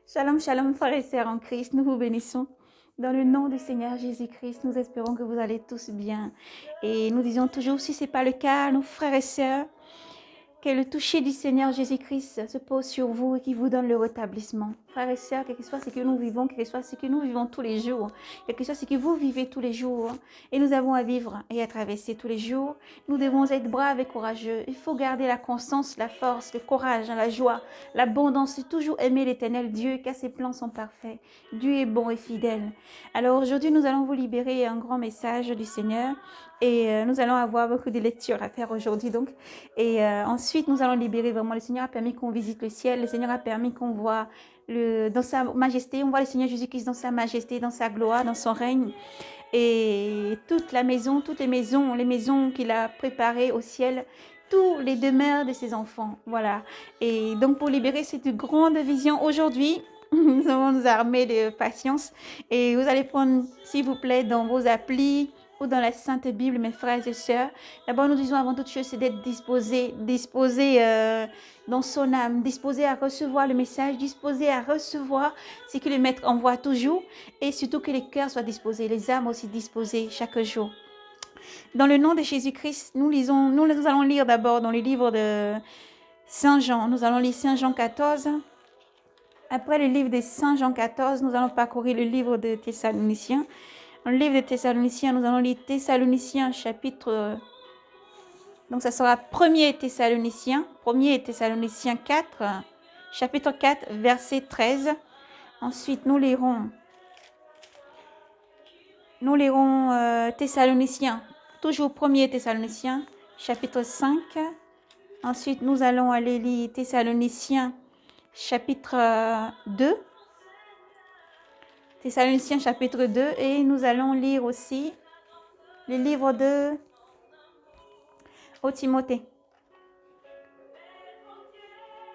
Shalom, shalom, frères et sœurs en Christ, nous vous bénissons. Dans le nom du Seigneur Jésus-Christ, nous espérons que vous allez tous bien. Et nous disons toujours, si ce n'est pas le cas, nos frères et sœurs, que le toucher du Seigneur Jésus-Christ se pose sur vous et qui vous donne le rétablissement. Frères et sœurs, quel que soit ce que nous vivons, quel que soit ce que nous vivons tous les jours, quel que soit ce que vous vivez tous les jours, et nous avons à vivre et à traverser tous les jours, nous devons être braves et courageux. Il faut garder la constance, la force, le courage, la joie, l'abondance, et toujours aimer l'Éternel Dieu, car ses plans sont parfaits. Dieu est bon et fidèle. Alors aujourd'hui, nous allons vous libérer un grand message du Seigneur et nous allons avoir beaucoup de lectures à faire aujourd'hui donc. Et ensuite, nous allons libérer vraiment. Le Seigneur a permis qu'on visite le ciel. Le Seigneur a permis qu'on voit dans sa majesté. On voit le Seigneur Jésus-Christ dans sa majesté, dans sa gloire, dans son règne. Et toute la maison, toutes les maisons qu'il a préparées au ciel, tous les demeures de ses enfants. Voilà. Et donc, pour libérer cette grande vision aujourd'hui, nous allons nous armer de patience. Et vous allez prendre, s'il vous plaît, dans vos applis ou dans la Sainte Bible, mes frères et sœurs. D'abord, nous disons avant toute chose, c'est d'être disposé dans son âme, disposé à recevoir le message, disposé à recevoir ce que le Maître envoie toujours, et surtout que les cœurs soient disposés, les âmes aussi disposées chaque jour. Dans le nom de Jésus-Christ, nous allons lire d'abord dans le livre de Saint Jean. Nous allons lire Saint Jean 14. Après le livre de Saint Jean 14, nous allons parcourir le livre de Thessaloniciens. Dans le livre de Thessaloniciens, nous allons lire Thessaloniciens chapitre... Donc, ça sera 1er Thessaloniciens 4, chapitre 4, verset 13. Ensuite, nous lirons Thessaloniciens, toujours 1er Thessaloniciens, chapitre 5. Ensuite, nous allons aller lire Thessaloniciens, chapitre 2. Thessaloniciens, chapitre 2. Et nous allons lire aussi le livre de Timothée.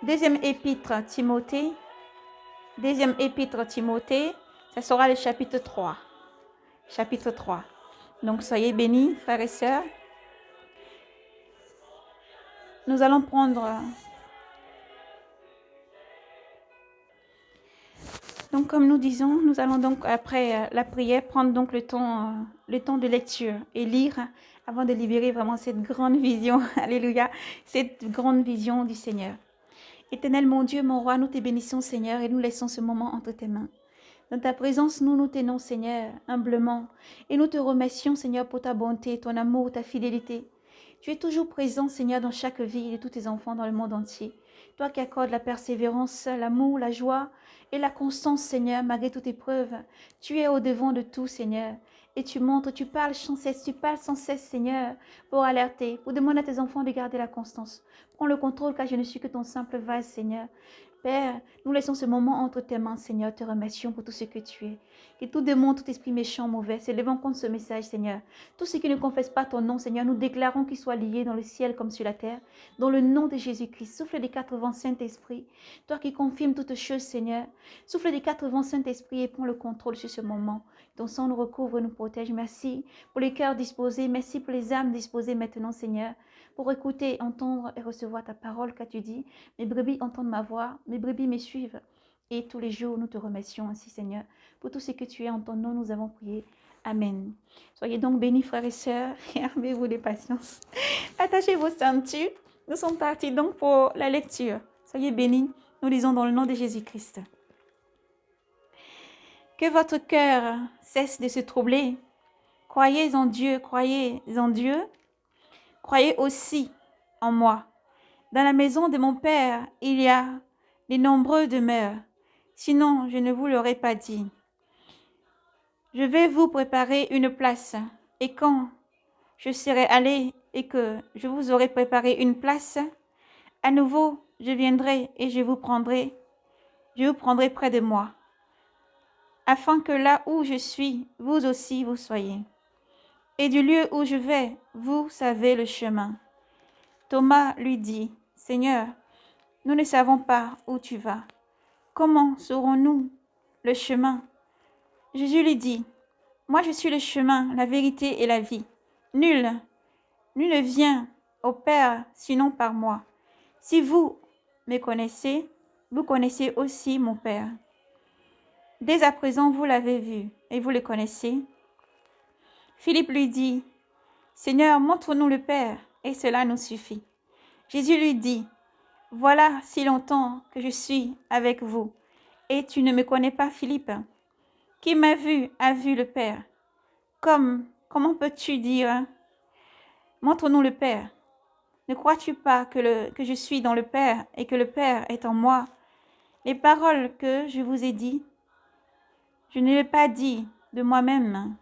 Deuxième épître Timothée, ça sera le chapitre 3. Chapitre 3. Donc, soyez bénis, frères et sœurs. Nous allons prendre... Donc, comme nous disons, nous allons donc, après la prière, prendre donc le temps de lecture et lire avant de libérer vraiment cette grande vision, alléluia, cette grande vision du Seigneur. Éternel, mon Dieu, mon roi, nous te bénissons, Seigneur, et nous laissons ce moment entre tes mains. Dans ta présence, nous nous tenons, Seigneur, humblement, et nous te remercions, Seigneur, pour ta bonté, ton amour, ta fidélité. Tu es toujours présent, Seigneur, dans chaque vie de tous tes enfants dans le monde entier. Toi qui accordes la persévérance, l'amour, la joie et la constance, Seigneur, malgré toute épreuve. Tu es au-devant de tout, Seigneur. Et tu montres, tu parles sans cesse, Seigneur, pour alerter, pour demander à tes enfants de garder la constance. Prends le contrôle, car je ne suis que ton simple vase, Seigneur. Père, nous laissons ce moment entre tes mains, Seigneur, te remercions pour tout ce que tu es. Que tout démon, tout esprit méchant, mauvais, s'élevant contre ce message, Seigneur. Tout ce qui ne confesse pas ton nom, Seigneur, nous déclarons qu'il soit lié dans le ciel comme sur la terre. Dans le nom de Jésus-Christ, souffle des 4 vents, Saint-Esprit. Toi qui confirmes toutes choses, Seigneur. Souffle des 4 vents, Saint-Esprit, et prends le contrôle sur ce moment. Ton sang nous recouvre, nous protège. Merci pour les cœurs disposés. Merci pour les âmes disposées maintenant, Seigneur, pour écouter, entendre et recevoir ta parole, qu'as-tu dit. Mes brebis entendent ma voix, mes brebis me suivent. Et tous les jours, nous te remercions ainsi, Seigneur. Pour tout ce que tu es en ton nom, nous avons prié. Amen. Soyez donc bénis, frères et sœurs, et armez-vous de patience. Attachez vos ceintures. Nous sommes partis donc pour la lecture. Soyez bénis. Nous lisons dans le nom de Jésus-Christ. Que votre cœur cesse de se troubler. Croyez en Dieu, croyez en Dieu. Croyez aussi en moi. Dans la maison de mon Père, il y a de nombreuses demeures. Sinon, je ne vous l'aurais pas dit. Je vais vous préparer une place. Et quand je serai allé et que je vous aurai préparé une place, à nouveau, je viendrai et je vous prendrai près de moi, afin que là où je suis, vous aussi vous soyez. Et du lieu où je vais, vous savez le chemin. Thomas lui dit, Seigneur, nous ne savons pas où tu vas. Comment saurons-nous le chemin? Jésus lui dit, moi je suis le chemin, la vérité et la vie. Nul ne vient au Père sinon par moi. Si vous me connaissez, vous connaissez aussi mon Père. Dès à présent, vous l'avez vu et vous le connaissez. Philippe lui dit, Seigneur, montre-nous le Père, et cela nous suffit. Jésus lui dit, voilà si longtemps que je suis avec vous, et tu ne me connais pas, Philippe. Qui m'a vu a vu le Père. Comment peux-tu dire, montre-nous le Père? Ne crois-tu pas que je suis dans le Père et que le Père est en moi? Les paroles que je vous ai dites, je ne les ai pas dit de moi-même,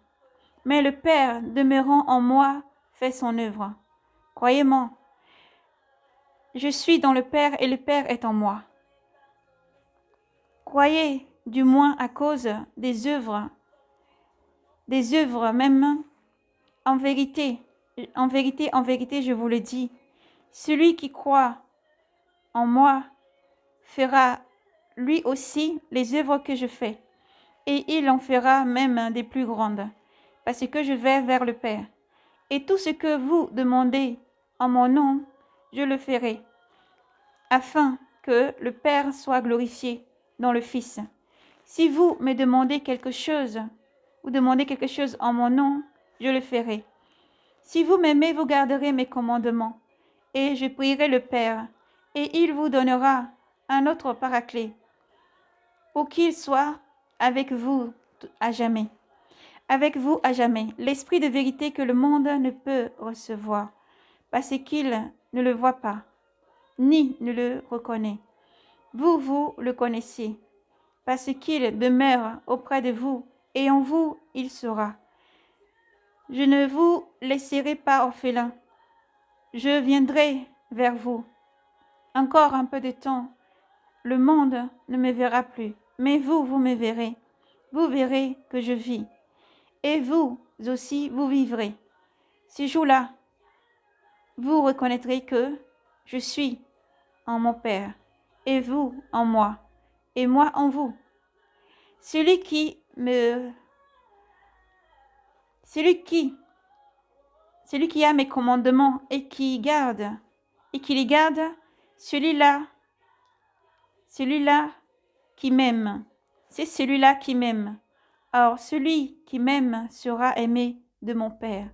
mais le Père demeurant en moi fait son œuvre. Croyez-moi, je suis dans le Père et le Père est en moi. Croyez du moins à cause des œuvres même. En vérité, en vérité, je vous le dis, celui qui croit en moi fera lui aussi les œuvres que je fais, et il en fera même des plus grandes, parce que je vais vers le Père. Et tout ce que vous demandez en mon nom, je le ferai, afin que le Père soit glorifié dans le Fils. Si vous me demandez quelque chose, ou demandez quelque chose en mon nom, je le ferai. Si vous m'aimez, vous garderez mes commandements, et je prierai le Père, et il vous donnera un autre paraclet, pour qu'il soit avec vous à jamais. Avec vous à jamais, l'Esprit de vérité que le monde ne peut recevoir, parce qu'il ne le voit pas, ni ne le reconnaît. Vous, vous le connaissez, parce qu'il demeure auprès de vous, et en vous il sera. Je ne vous laisserai pas orphelins. Je viendrai vers vous. Encore un peu de temps, le monde ne me verra plus, mais vous, vous me verrez. Vous verrez que je vis, et vous aussi, vous vivrez. Ce jour-là, vous reconnaîtrez que je suis en mon Père, et vous en moi, et moi en vous. Celui qui a mes commandements et qui les garde, celui-là qui m'aime, c'est celui-là qui m'aime. Or, celui qui m'aime sera aimé de mon Père,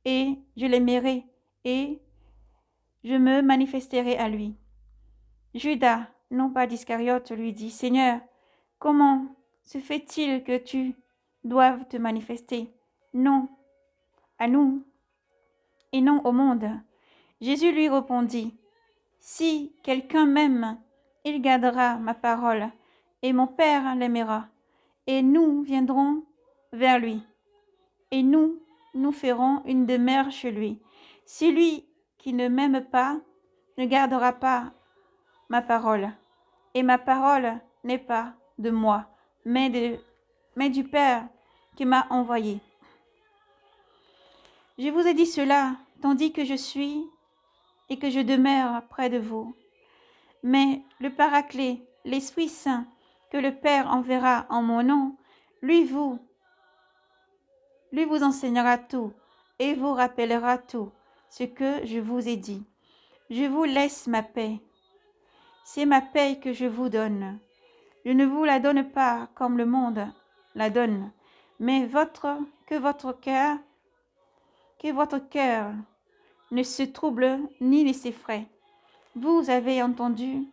et je l'aimerai, et je me manifesterai à lui. Judas, non pas d'Iscariote, lui dit, Seigneur, comment se fait-il que tu doives te manifester? Non, à nous, et non au monde. Jésus lui répondit, si quelqu'un m'aime, il gardera ma parole, et mon Père l'aimera, et nous viendrons vers lui, et nous ferons une demeure chez lui. Celui qui ne m'aime pas ne gardera pas ma parole, et ma parole n'est pas de moi, mais du Père qui m'a envoyé. Je vous ai dit cela, tandis que je suis et que je demeure près de vous. Mais le Paraclet, l'Esprit Saint, que le Père enverra en mon nom, lui vous enseignera tout et vous rappellera tout ce que je vous ai dit. Je vous laisse ma paix. C'est ma paix que je vous donne. Je ne vous la donne pas comme le monde la donne, mais que votre cœur ne se trouble ni ne s'effraie. Vous avez entendu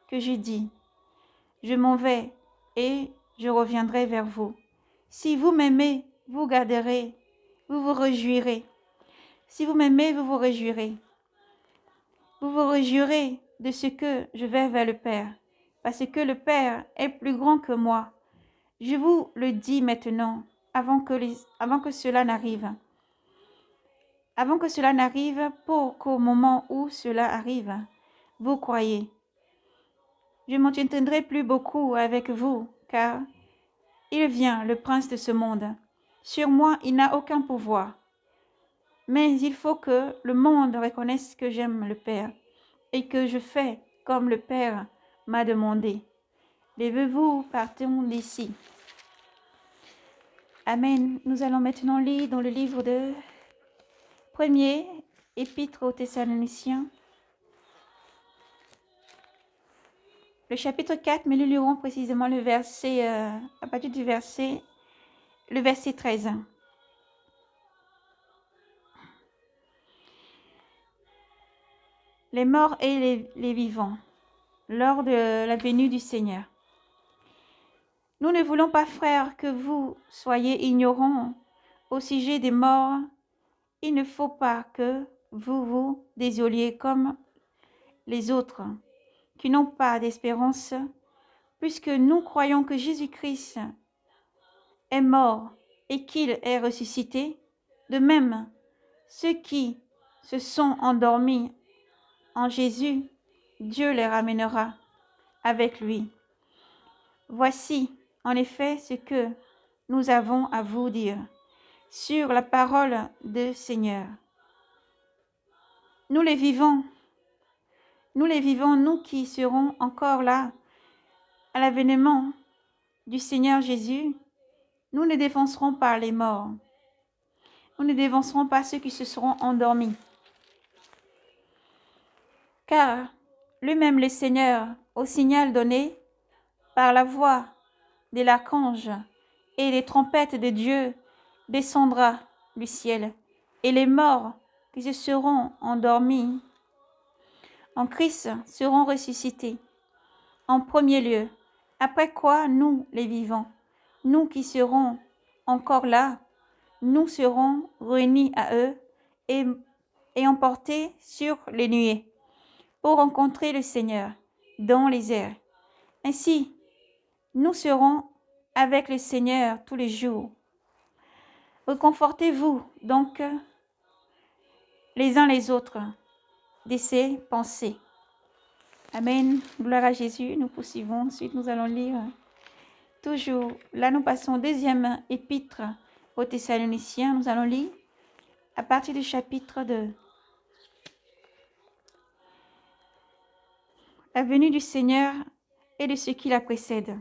que j'ai dit, je m'en vais et je reviendrai vers vous. Si vous m'aimez, vous garderez, vous vous réjouirez. Si vous m'aimez, vous vous réjouirez. Vous vous réjouirez de ce que je vais vers le Père, parce que le Père est plus grand que moi. Je vous le dis maintenant, avant que cela n'arrive. Avant que cela n'arrive, pour qu'au moment où cela arrive, vous croyez. Je ne m'entretiendrai plus beaucoup avec vous, car il vient, le prince de ce monde. Sur moi, il n'a aucun pouvoir. Mais il faut que le monde reconnaisse que j'aime le Père et que je fais comme le Père m'a demandé. Levez-vous, partons d'ici. Amen. Nous allons maintenant lire dans le livre de premier épître aux Thessaloniciens. le chapitre 4, mais nous lirons précisément le verset, à partir du verset, le verset 13. Les morts et les vivants, lors de la venue du Seigneur. Nous ne voulons pas, frères, que vous soyez ignorants au sujet des morts. Il ne faut pas que vous vous désoliez comme les autres, qui n'ont pas d'espérance, puisque nous croyons que Jésus-Christ est mort et qu'il est ressuscité. De même, ceux qui se sont endormis en Jésus, Dieu les ramènera avec lui. Voici, en effet, ce que nous avons à vous dire sur la parole du Seigneur. Nous les vivons, nous qui serons encore là à l'avènement du Seigneur Jésus. Nous ne défoncerons pas les morts. Nous ne défoncerons pas ceux qui se seront endormis. Car lui-même le Seigneur, au signal donné par la voix de l'archange et les trompettes de Dieu, descendra du ciel, et les morts qui se seront endormis en Christ seront ressuscités en premier lieu, après quoi nous, les vivants, nous qui serons encore là, nous serons réunis à eux et emportés sur les nuées pour rencontrer le Seigneur dans les airs. Ainsi, nous serons avec le Seigneur tous les jours. Reconfortez-vous donc les uns les autres de ces pensées. Amen. Gloire à Jésus. Nous poursuivons. Ensuite, nous allons lire toujours. Là, nous passons au deuxième épître aux Thessaloniciens. Nous allons lire à partir du chapitre 2. La venue du Seigneur et de ce qui la précède.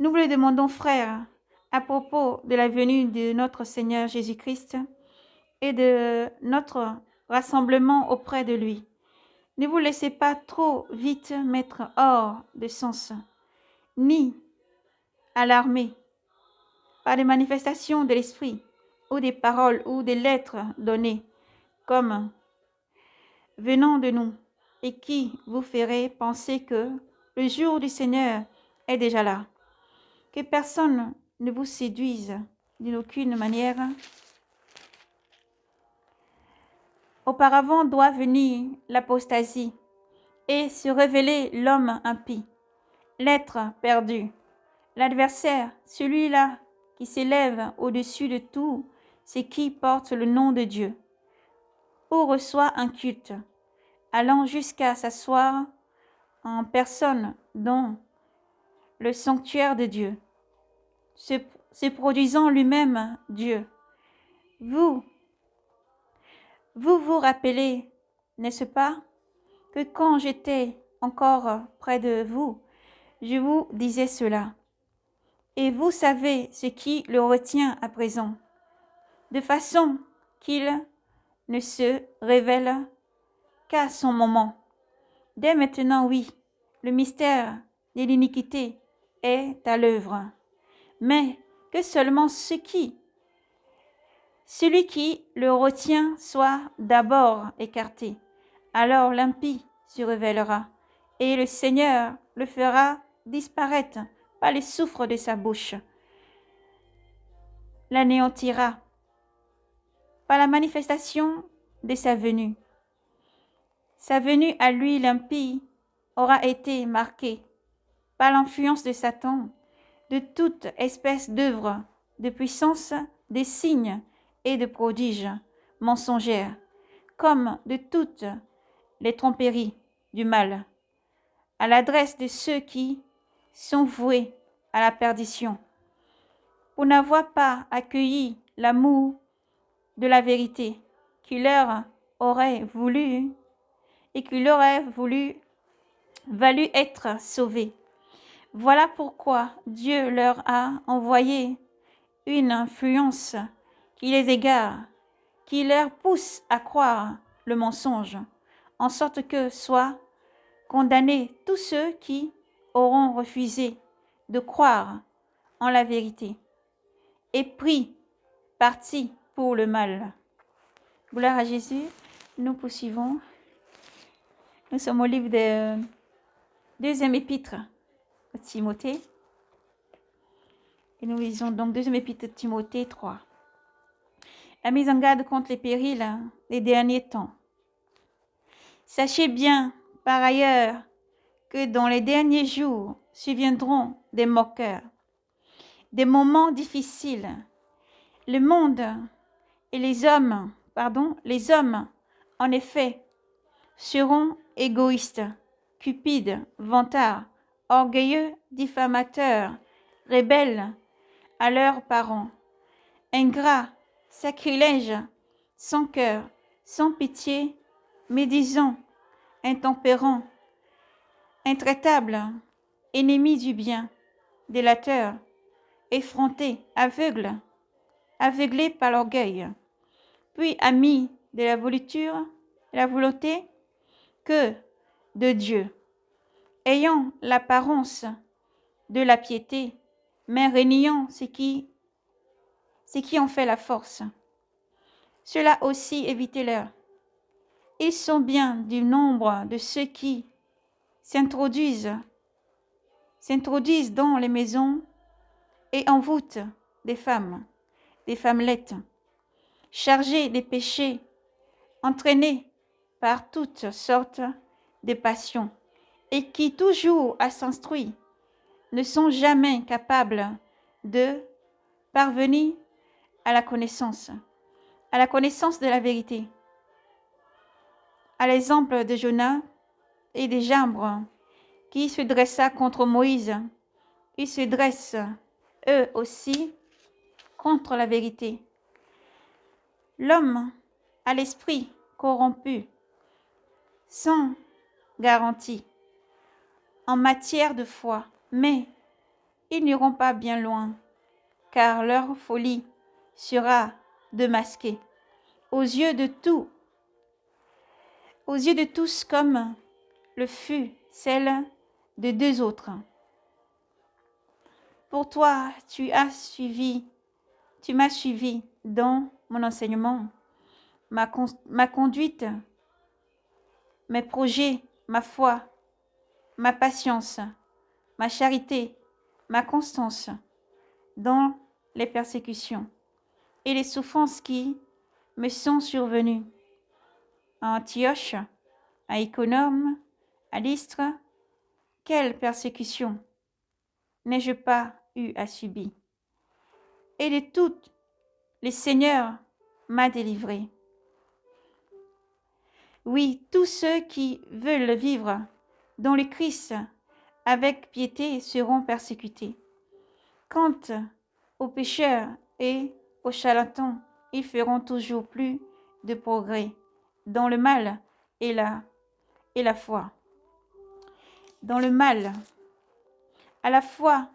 Nous vous le demandons, frères, à propos de la venue de notre Seigneur Jésus-Christ et de notre rassemblement auprès de lui. Ne vous laissez pas trop vite mettre hors de sens, ni alarmer par des manifestations de l'esprit, ou des paroles ou des lettres données comme venant de nous, et qui vous ferait penser que le jour du Seigneur est déjà là. Que personne ne vous séduise d'aucune manière. Auparavant doit venir l'apostasie et se révéler l'homme impie, l'être perdu, l'adversaire, celui-là qui s'élève au-dessus de tout ce qui porte le nom de Dieu, ou reçoit un culte, allant jusqu'à s'asseoir en personne dans le sanctuaire de Dieu, se produisant lui-même Dieu. Vous vous rappelez, n'est-ce pas, que quand j'étais encore près de vous, je vous disais cela. Et vous savez ce qui le retient à présent, de façon qu'il ne se révèle qu'à son moment. Dès maintenant, oui, le mystère de l'iniquité est à l'œuvre, mais que seulement celui qui le retient soit d'abord écarté. Alors l'impie se révélera, et le Seigneur le fera disparaître par les souffles de sa bouche, l'anéantira par la manifestation de sa venue. Sa venue à lui, l'impie, aura été marquée par l'influence de Satan, de toute espèce d'œuvre, de puissance, des signes et de prodiges mensongères, comme de toutes les tromperies du mal, à l'adresse de ceux qui sont voués à la perdition, pour n'avoir pas accueilli l'amour de la vérité qui leur aurait valu valu être sauvés. Voilà pourquoi Dieu leur a envoyé une influence qui les égare, qui leur pousse à croire le mensonge, en sorte que soient condamner tous ceux qui auront refusé de croire en la vérité et pris parti pour le mal. Gloire à Jésus. Nous poursuivons. Nous sommes au livre de deuxième épître de Timothée. Et nous lisons donc deuxième épître de Timothée 3. La mise en garde contre les périls des derniers temps. Sachez bien, par ailleurs, que dans les derniers jours surviendront des moqueurs, des moments difficiles. Le monde et les hommes, en effet, seront égoïstes, cupides, vantards, orgueilleux, diffamateurs, rebelles à leurs parents, ingrats, sacrilèges, sans cœur, sans pitié, médisants, intempérants, intraitables, ennemis du bien, délateurs, effrontés, aveuglés par l'orgueil, puis amis de la volonté que de Dieu, ayant l'apparence de la piété, mais reniant ce qui en fait la force. Cela aussi évitez-leur. Ils sont bien du nombre de ceux qui s'introduisent dans les maisons et envoûtent des femmelettes, chargées des péchés, entraînées par toutes sortes de passions, et qui, toujours à s'instruire, ne sont jamais capables de parvenir à la connaissance de la vérité. À l'exemple de Jonas et des Jambres, qui se dressa contre Moïse, ils se dressent eux aussi contre la vérité. L'homme a l'esprit corrompu, sans garantie, en matière de foi, mais ils n'iront pas bien loin, car leur folie sera démasquée aux yeux de tous comme le fut celle de deux autres. Pour toi, tu m'as suivi dans mon enseignement, ma conduite, mes projets, ma foi, ma patience, ma charité, ma constance dans les persécutions et les souffrances qui me sont survenues à Antioche, à Icône, à Lystre. Quelle persécution n'ai-je pas eu à subir? Et de toutes, le Seigneur m'a délivré. Oui, tous ceux qui veulent vivre dans le Christ avec piété seront persécutés. Quant aux pécheurs et aux charlatans, ils feront toujours plus de progrès dans le mal et la foi. Dans le mal, à la fois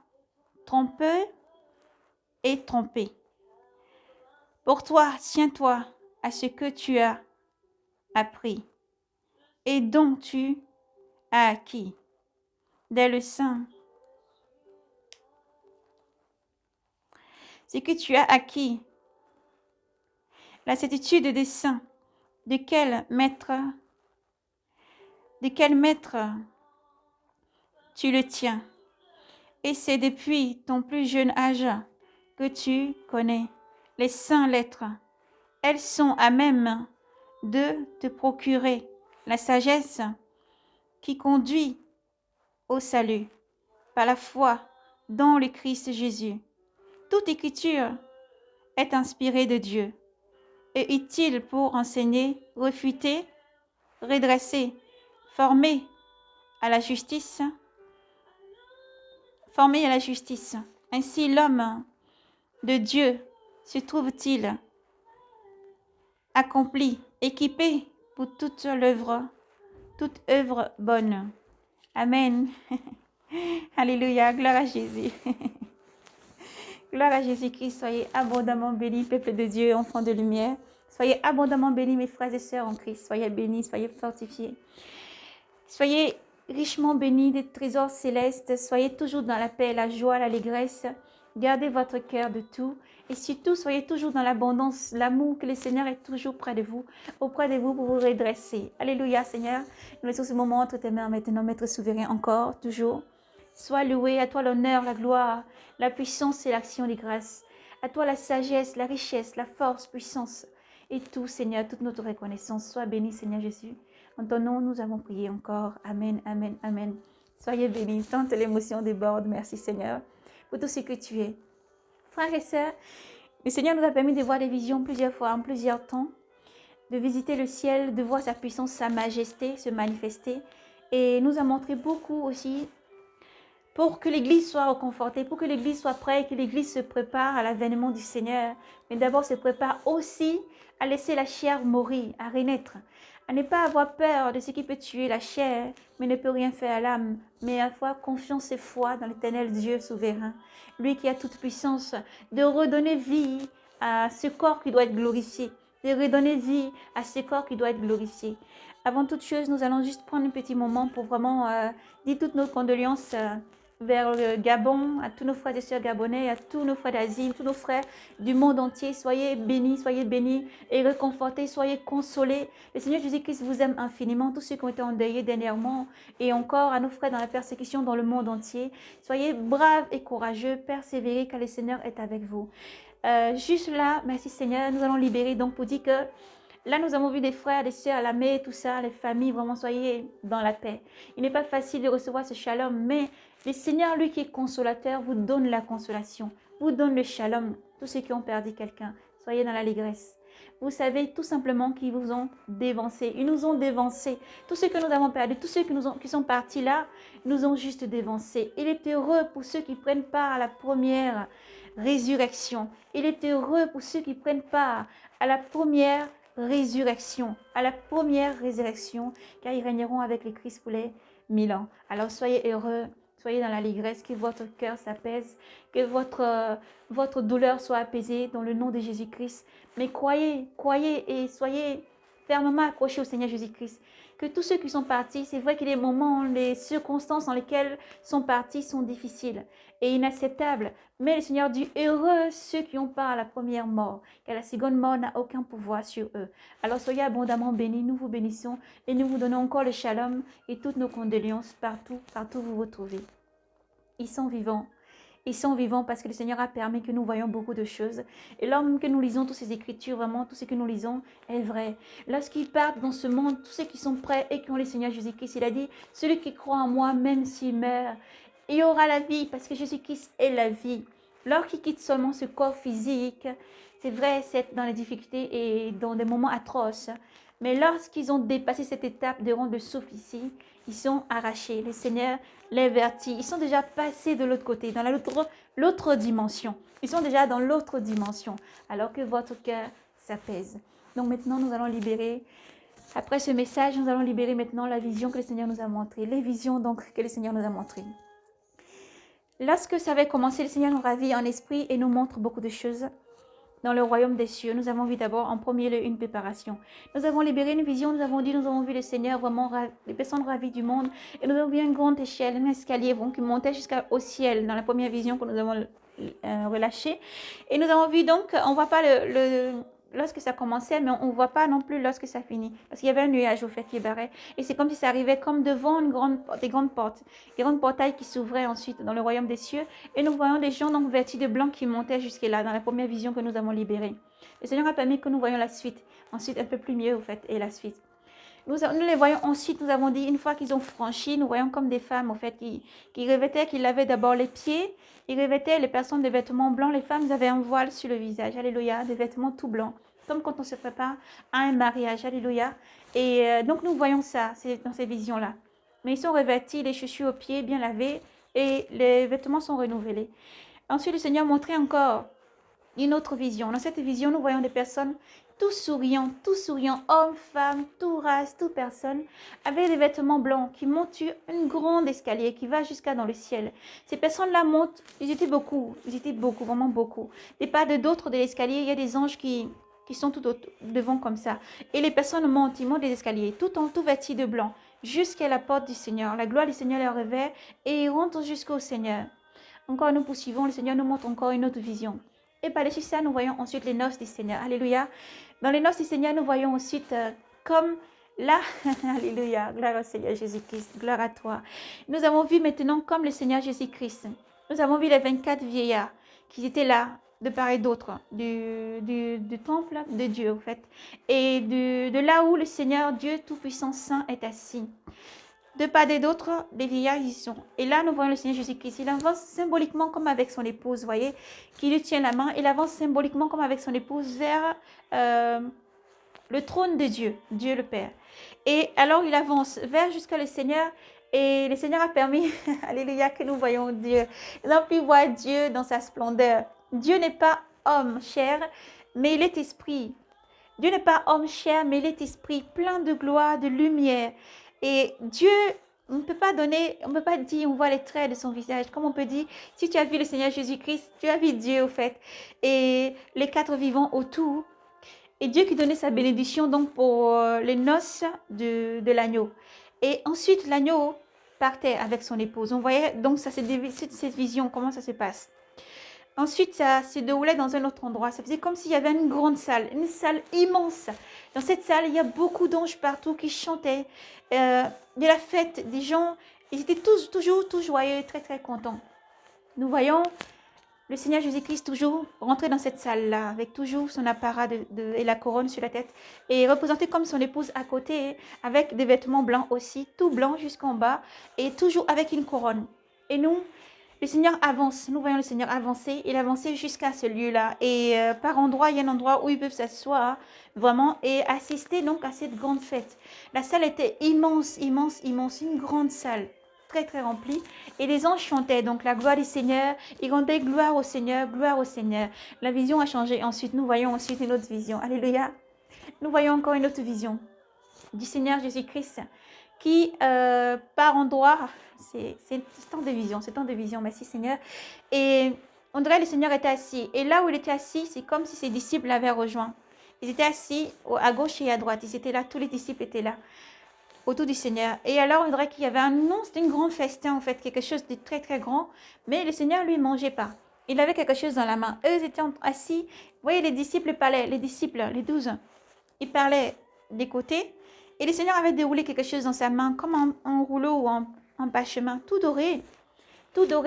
trompeux et trompé. Pour toi, tiens-toi à ce que tu as appris et dont tu as acquis dès le sein. Ce que tu as acquis, la certitude des saints, de quel maître tu le tiens. Et c'est depuis ton plus jeune âge que tu connais les saintes lettres. Elles sont à même de te procurer la sagesse qui conduit au salut par la foi dans le Christ Jésus. Toute écriture est inspirée de Dieu et utile pour enseigner, réfuter, redresser, former à la justice. Ainsi l'homme de Dieu se trouve-t-il accompli, équipé pour toute œuvre bonne. Amen. Alléluia, gloire à Jésus. Gloire à Jésus-Christ, soyez abondamment bénis, peuple de Dieu, enfants de lumière. Soyez abondamment bénis, mes frères et sœurs en Christ. Soyez bénis, soyez fortifiés. Soyez richement bénis des trésors célestes. Soyez toujours dans la paix, la joie, l'allégresse. Gardez votre cœur de tout. Et surtout, soyez toujours dans l'abondance, l'amour, que le Seigneur est toujours près de vous pour vous redresser. Alléluia, Seigneur. Nous laissons ce moment entre tes mains maintenant, Maître souverain, encore, toujours. Sois loué, à toi l'honneur, la gloire, la puissance et l'action des grâces. À toi la sagesse, la richesse, la force, puissance et tout, Seigneur, toute notre reconnaissance. Sois béni, Seigneur Jésus. En ton nom, nous avons prié encore. Amen, amen, amen. Soyez bénis, tant l'émotion déborde. Merci, Seigneur, pour tout ce que tu es. Frères et sœurs, le Seigneur nous a permis de voir des visions plusieurs fois, en plusieurs temps, de visiter le ciel, de voir sa puissance, sa majesté se manifester. Et nous a montré beaucoup aussi pour que l'Église soit reconfortée, pour que l'Église soit prête, que l'Église se prépare à l'avènement du Seigneur. Mais d'abord se prépare aussi à laisser la chair mourir, à renaître, à ne pas avoir peur de ce qui peut tuer la chair, mais ne peut rien faire à l'âme, mais à avoir confiance et foi dans l'Éternel Dieu souverain, lui qui a toute puissance, de redonner vie à ce corps qui doit être glorifié, de redonner vie à ce corps qui doit être glorifié. Avant toute chose, nous allons juste prendre un petit moment pour vraiment dire toutes nos condoléances vers le Gabon, à tous nos frères et sœurs gabonais, à tous nos frères d'Asie, tous nos frères du monde entier. Soyez bénis et réconfortés, soyez consolés. Le Seigneur Jésus-Christ vous aime infiniment, tous ceux qui ont été endeuillés dernièrement, et encore à nos frères dans la persécution dans le monde entier. Soyez braves et courageux, persévérez car le Seigneur est avec vous. Juste là, merci Seigneur, nous allons libérer donc pour dire que là, nous avons vu des frères, des sœurs à la mer, tout ça, les familles, vraiment, soyez dans la paix. Il n'est pas facile de recevoir ce shalom, mais le Seigneur, lui qui est consolateur, vous donne la consolation, vous donne le shalom. Tous ceux qui ont perdu quelqu'un, soyez dans l'allégresse. Vous savez tout simplement qu'ils vous ont dévancé. Ils nous ont dévancé. Tous ceux que nous avons perdus, tous ceux qui sont partis là, nous ont juste dévancé. Il est heureux pour ceux qui prennent part à la première résurrection. Il est heureux pour ceux qui prennent part à la première résurrection, à la première résurrection, car ils régneront avec le Christ pour les 1000 ans. Alors soyez heureux, soyez dans l'allégresse, que votre cœur s'apaise, que votre douleur soit apaisée dans le nom de Jésus-Christ. Mais croyez et soyez fermement accrochés au Seigneur Jésus-Christ. Que tous ceux qui sont partis, c'est vrai que les moments, les circonstances dans lesquelles sont partis sont difficiles et inacceptables. Mais le Seigneur dit, heureux ceux qui ont part à la première mort, car la seconde mort n'a aucun pouvoir sur eux. Alors soyez abondamment bénis, nous vous bénissons et nous vous donnons encore le shalom et toutes nos condoléances partout où vous vous trouvez. Ils sont vivants parce que le Seigneur a permis que nous voyions beaucoup de choses. Et lorsque nous lisons toutes ces écritures, vraiment, tout ce que nous lisons est vrai. Lorsqu'ils partent dans ce monde, tous ceux qui sont prêts et qui ont le Seigneur Jésus-Christ, il a dit, celui qui croit en moi, même s'il meurt, il y aura la vie parce que Jésus-Christ est la vie. Lorsqu'ils quittent seulement ce corps physique, c'est vrai, c'est dans les difficultés et dans des moments atroces. Mais lorsqu'ils ont dépassé cette étape de rendre le souffle ici, ils sont arrachés. Le Seigneur les avertit. Ils sont déjà passés de l'autre côté, dans l'autre dimension. Ils sont déjà dans l'autre dimension, alors que votre cœur s'apaise. Donc maintenant, nous allons libérer. Après ce message, nous allons libérer maintenant la vision que le Seigneur nous a montrée. Les visions donc que le Seigneur nous a montrées. Lorsque ça avait commencé, le Seigneur nous ravit en esprit et nous montre beaucoup de choses. Dans le royaume des cieux, nous avons vu d'abord en premier lieu une préparation. Nous avons libéré une vision, nous avons vu le Seigneur vraiment, les personnes ravies du monde. Et nous avons vu une grande échelle, un escalier qui montait jusqu'au ciel dans la première vision que nous avons relâchée. Et nous avons vu donc, on ne voit pas lorsque ça commençait, mais on ne voit pas non plus lorsque ça finit. Parce qu'il y avait un nuage au fait qui barrait. Et c'est comme si ça arrivait comme devant des grandes portes. Des grandes portails qui s'ouvraient ensuite dans le royaume des cieux. Et nous voyons des gens donc vêtus de blanc qui montaient jusque-là, dans la première vision que nous avons libérée. Le Seigneur a permis que nous voyions la suite. Ensuite, un peu plus mieux au fait, et la suite. Nous les voyons ensuite, nous avons dit, une fois qu'ils ont franchi, nous voyons comme des femmes, au fait, qui revêtaient, qui lavaient d'abord les pieds. Ils revêtaient les personnes de vêtements blancs. Les femmes avaient un voile sur le visage. Alléluia, des vêtements tout blancs. Comme quand on se prépare à un mariage. Alléluia. Et donc, nous voyons ça, c'est dans ces visions-là. Mais ils sont revêtis, les chaussures aux pieds, bien lavés, et les vêtements sont renouvelés. Ensuite, le Seigneur montrait encore une autre vision. Dans cette vision, nous voyons des personnes tout souriants, hommes, femmes, tout race, toute personne, avec des vêtements blancs qui montent sur un grand escalier qui va jusqu'à dans le ciel. Ces personnes-là montent, ils étaient beaucoup, vraiment beaucoup. Et pas d'autres de l'escalier, il y a des anges qui sont tout devant comme ça. Et les personnes montent, ils montent des escaliers, tout vêtis de blanc. jusqu'à la porte du Seigneur. La gloire du Seigneur les révèle et ils rentrent jusqu'au Seigneur. Encore nous poursuivons, le Seigneur nous montre encore une autre vision. Et par-dessus ça, nous voyons ensuite les noces du Seigneur. Alléluia. Dans les noces du Seigneur, nous voyons ensuite comme là, alléluia, gloire au Seigneur Jésus-Christ, gloire à toi. Nous avons vu maintenant comme le Seigneur Jésus-Christ. Nous avons vu les 24 vieillards qui étaient là, de part et d'autre, du temple de Dieu, en fait. Et de là où le Seigneur Dieu Tout-Puissant Saint est assis. De part et d'autre, les vieillards y sont. Et là, nous voyons le Seigneur Jésus-Christ. Il avance symboliquement comme avec son épouse, vous voyez, qui lui tient la main. Il avance symboliquement comme avec son épouse vers le trône de Dieu, Dieu le Père. Et alors, il avance vers jusqu'à le Seigneur. Et le Seigneur a permis, alléluia, que nous voyons Dieu. Nous avons pu voir Dieu dans sa splendeur. Dieu n'est pas homme chair, mais il est esprit. Dieu n'est pas homme chair, mais il est esprit, plein de gloire, de lumière. Et Dieu, on ne peut pas dire, on voit les traits de son visage. Comme on peut dire, si tu as vu le Seigneur Jésus-Christ, tu as vu Dieu au fait. Et les quatre vivants autour. Et Dieu qui donnait sa bénédiction donc pour les noces de l'agneau. Et ensuite, l'agneau partait avec son épouse. On voyait donc ça, cette vision, comment ça se passe. Ensuite, ça se déroulait dans un autre endroit. Ça faisait comme s'il y avait une salle immense. Dans cette salle, il y a beaucoup d'anges partout qui chantaient. De la fête, des gens, ils étaient toujours joyeux, très, très contents. Nous voyons le Seigneur Jésus-Christ toujours rentrer dans cette salle-là, avec toujours son apparat et la couronne sur la tête, et représenté comme son épouse à côté, avec des vêtements blancs aussi, tout blanc jusqu'en bas, et toujours avec une couronne. Et nous, le Seigneur avance, nous voyons le Seigneur avancer, il avançait jusqu'à ce lieu-là. Et par endroit, il y a un endroit où ils peuvent s'asseoir vraiment et assister donc à cette grande fête. La salle était immense, immense, immense, une grande salle, très très remplie. Et les anges chantaient donc la gloire du Seigneur, ils rendaient gloire au Seigneur, gloire au Seigneur. La vision a changé. Ensuite, nous voyons ensuite une autre vision. Alléluia. Nous voyons encore une autre vision du Seigneur Jésus-Christ qui, par endroit, c'est tant de vision, merci Seigneur. Et on dirait que le Seigneur était assis. Et là où il était assis, c'est comme si ses disciples l'avaient rejoint. Ils étaient assis à gauche et à droite. Ils étaient là, tous les disciples étaient là, autour du Seigneur. Et alors, on dirait qu'il y avait c'était une grande festin en fait, quelque chose de très très grand. Mais le Seigneur, lui, ne mangeait pas. Il avait quelque chose dans la main. Eux, ils étaient assis. Vous voyez, les disciples parlaient, les 12. Ils parlaient des côtés. Et le Seigneur avait déroulé quelque chose dans sa main, comme un rouleau ou un parchemin, tout doré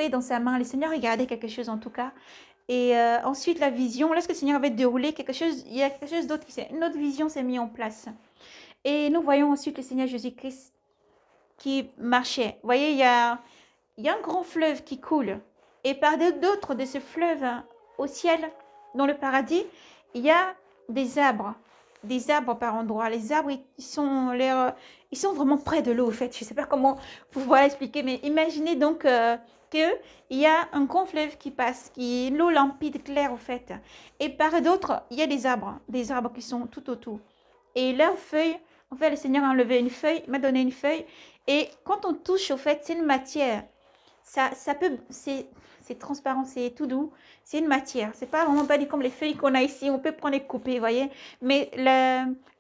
dans sa main. Le Seigneur regardait quelque chose en tout cas. Et ensuite, la vision, lorsque le Seigneur avait déroulé quelque chose, il y a quelque chose d'autre, une autre vision s'est mise en place. Et nous voyons ensuite le Seigneur Jésus-Christ qui marchait. Vous voyez, il y a un grand fleuve qui coule. Et par d'autres de ce fleuve, au ciel, dans le paradis, il y a des arbres par endroits. Les arbres, ils sont vraiment près de l'eau, en fait. Je ne sais pas comment pouvoir l'expliquer, mais imaginez donc qu'il y a un grand fleuve qui passe, qui est l'eau limpide, claire, en fait. Et par d'autres, il y a des arbres qui sont tout autour. Et leurs feuilles, en fait, le Seigneur a enlevé une feuille, m'a donné une feuille. Et quand on touche, au fait, c'est une matière. C'est transparent, c'est tout doux. C'est une matière. C'est pas vraiment pas dit comme les feuilles qu'on a ici. On peut prendre et couper, vous voyez. Mais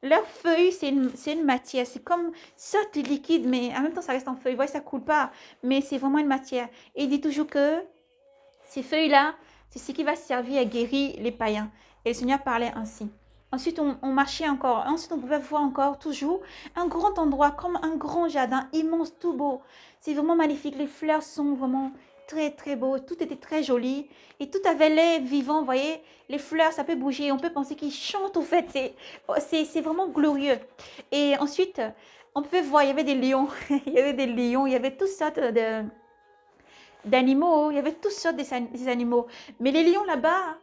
leur feuille, c'est une matière. C'est comme sorte de liquide, mais en même temps, ça reste en feuille. Vous voyez, ça coule pas. Mais c'est vraiment une matière. Et il dit toujours que ces feuilles-là, c'est ce qui va servir à guérir les païens. Et le Seigneur parlait ainsi. Ensuite, on marchait encore. Ensuite, on pouvait voir encore toujours un grand endroit, comme un grand jardin immense, tout beau. C'est vraiment magnifique. Les fleurs sont vraiment très, très beaux. Tout était très joli. Et tout avait l'air vivant. Vous voyez, les fleurs, ça peut bouger. On peut penser qu'ils chantent, au fait. C'est vraiment glorieux. Et ensuite, on pouvait voir, il y avait des lions. Il y avait des lions. Il y avait toutes sortes d'animaux. Il y avait toutes sortes des animaux. Mais les lions là-bas,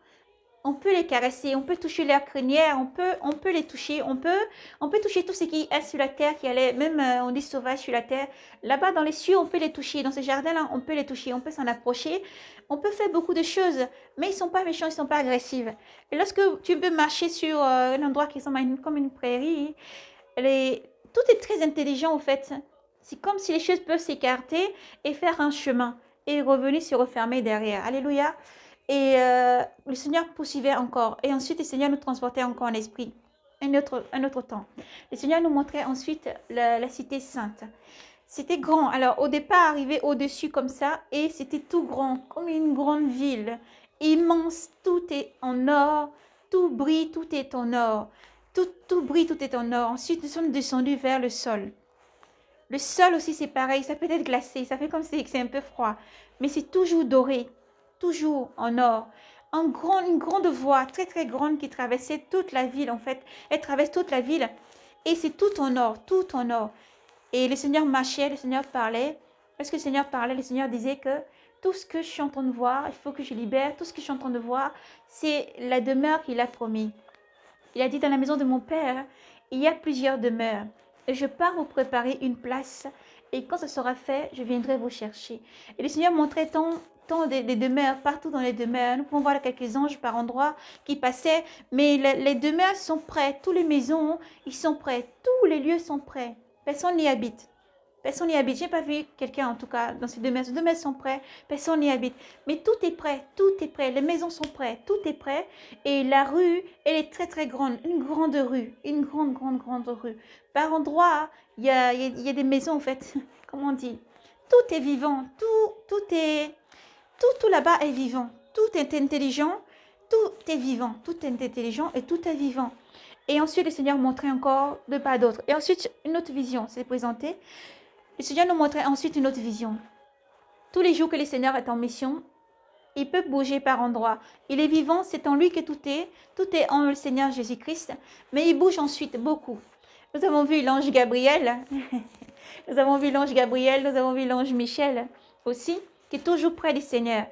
on peut les caresser, on peut toucher leur crinière, on peut les toucher, on peut toucher tout ce qui est sur la terre, qui allait, même on dit sauvage sur la terre. Là-bas, dans les cieux, on peut les toucher. Dans ce jardin-là, on peut les toucher, on peut s'en approcher. On peut faire beaucoup de choses, mais ils ne sont pas méchants, ils ne sont pas agressifs. Et lorsque tu peux marcher sur un endroit qui ressemble comme une prairie, tout est très intelligent, en fait. C'est comme si les choses peuvent s'écarter et faire un chemin et revenir se refermer derrière. Alléluia. Et le Seigneur poursuivait encore. Et ensuite, le Seigneur nous transportait encore en esprit. un autre temps. Le Seigneur nous montrait ensuite la cité sainte. C'était grand. Alors, au départ, arrivé au-dessus comme ça, et c'était tout grand, comme une grande ville, immense. Tout est en or, tout brille, tout est en or. Tout brille, tout est en or. Ensuite, nous sommes descendus vers le sol. Le sol aussi, c'est pareil, ça peut être glacé, ça fait comme si c'est un peu froid, mais c'est toujours doré, toujours en or. Une grande voie, très très grande, qui traversait toute la ville en fait. Elle traverse toute la ville et c'est tout en or, tout en or. Et le Seigneur marchait, le Seigneur parlait. Lorsque le Seigneur parlait, le Seigneur disait que tout ce que je suis en train de voir, il faut que je libère. Tout ce que je suis en train de voir, c'est la demeure qu'il a promis. Il a dit, dans la maison de mon Père, il y a plusieurs demeures. Et je pars vous préparer une place. Et quand ce sera fait, je viendrai vous chercher. Et le Seigneur montrait tant des demeures, partout dans les demeures. Nous pouvons voir quelques anges par endroits qui passaient. Mais les demeures sont prêtes. Toutes les maisons, ils sont prêts. Tous les lieux sont prêts. Personne n'y habite. Personne n'y habite. Je n'ai pas vu quelqu'un, en tout cas, dans ces demeures. Ces demeures sont prêtes. Personne n'y habite. Mais tout est prêt. Tout est prêt. Les maisons sont prêtes. Tout est prêt. Et la rue, elle est très, très grande. Une grande rue. Une grande, grande, grande rue. Par endroits, il y a des maisons, en fait. Comment on dit? Tout est vivant. Tout là-bas est vivant. Tout est intelligent. Tout est vivant. Tout est intelligent et tout est vivant. Et ensuite, le Seigneur montrait encore de pas d'autres. Et ensuite, une autre vision s'est présentée. Le Seigneur nous montrait ensuite une autre vision. Tous les jours que le Seigneur est en mission, il peut bouger par endroits. Il est vivant, c'est en lui que tout est. Tout est en le Seigneur Jésus-Christ. Mais il bouge ensuite beaucoup. Nous avons vu l'ange Gabriel. Nous avons vu l'ange Gabriel, nous avons vu l'ange Michel aussi, qui est toujours près du Seigneur.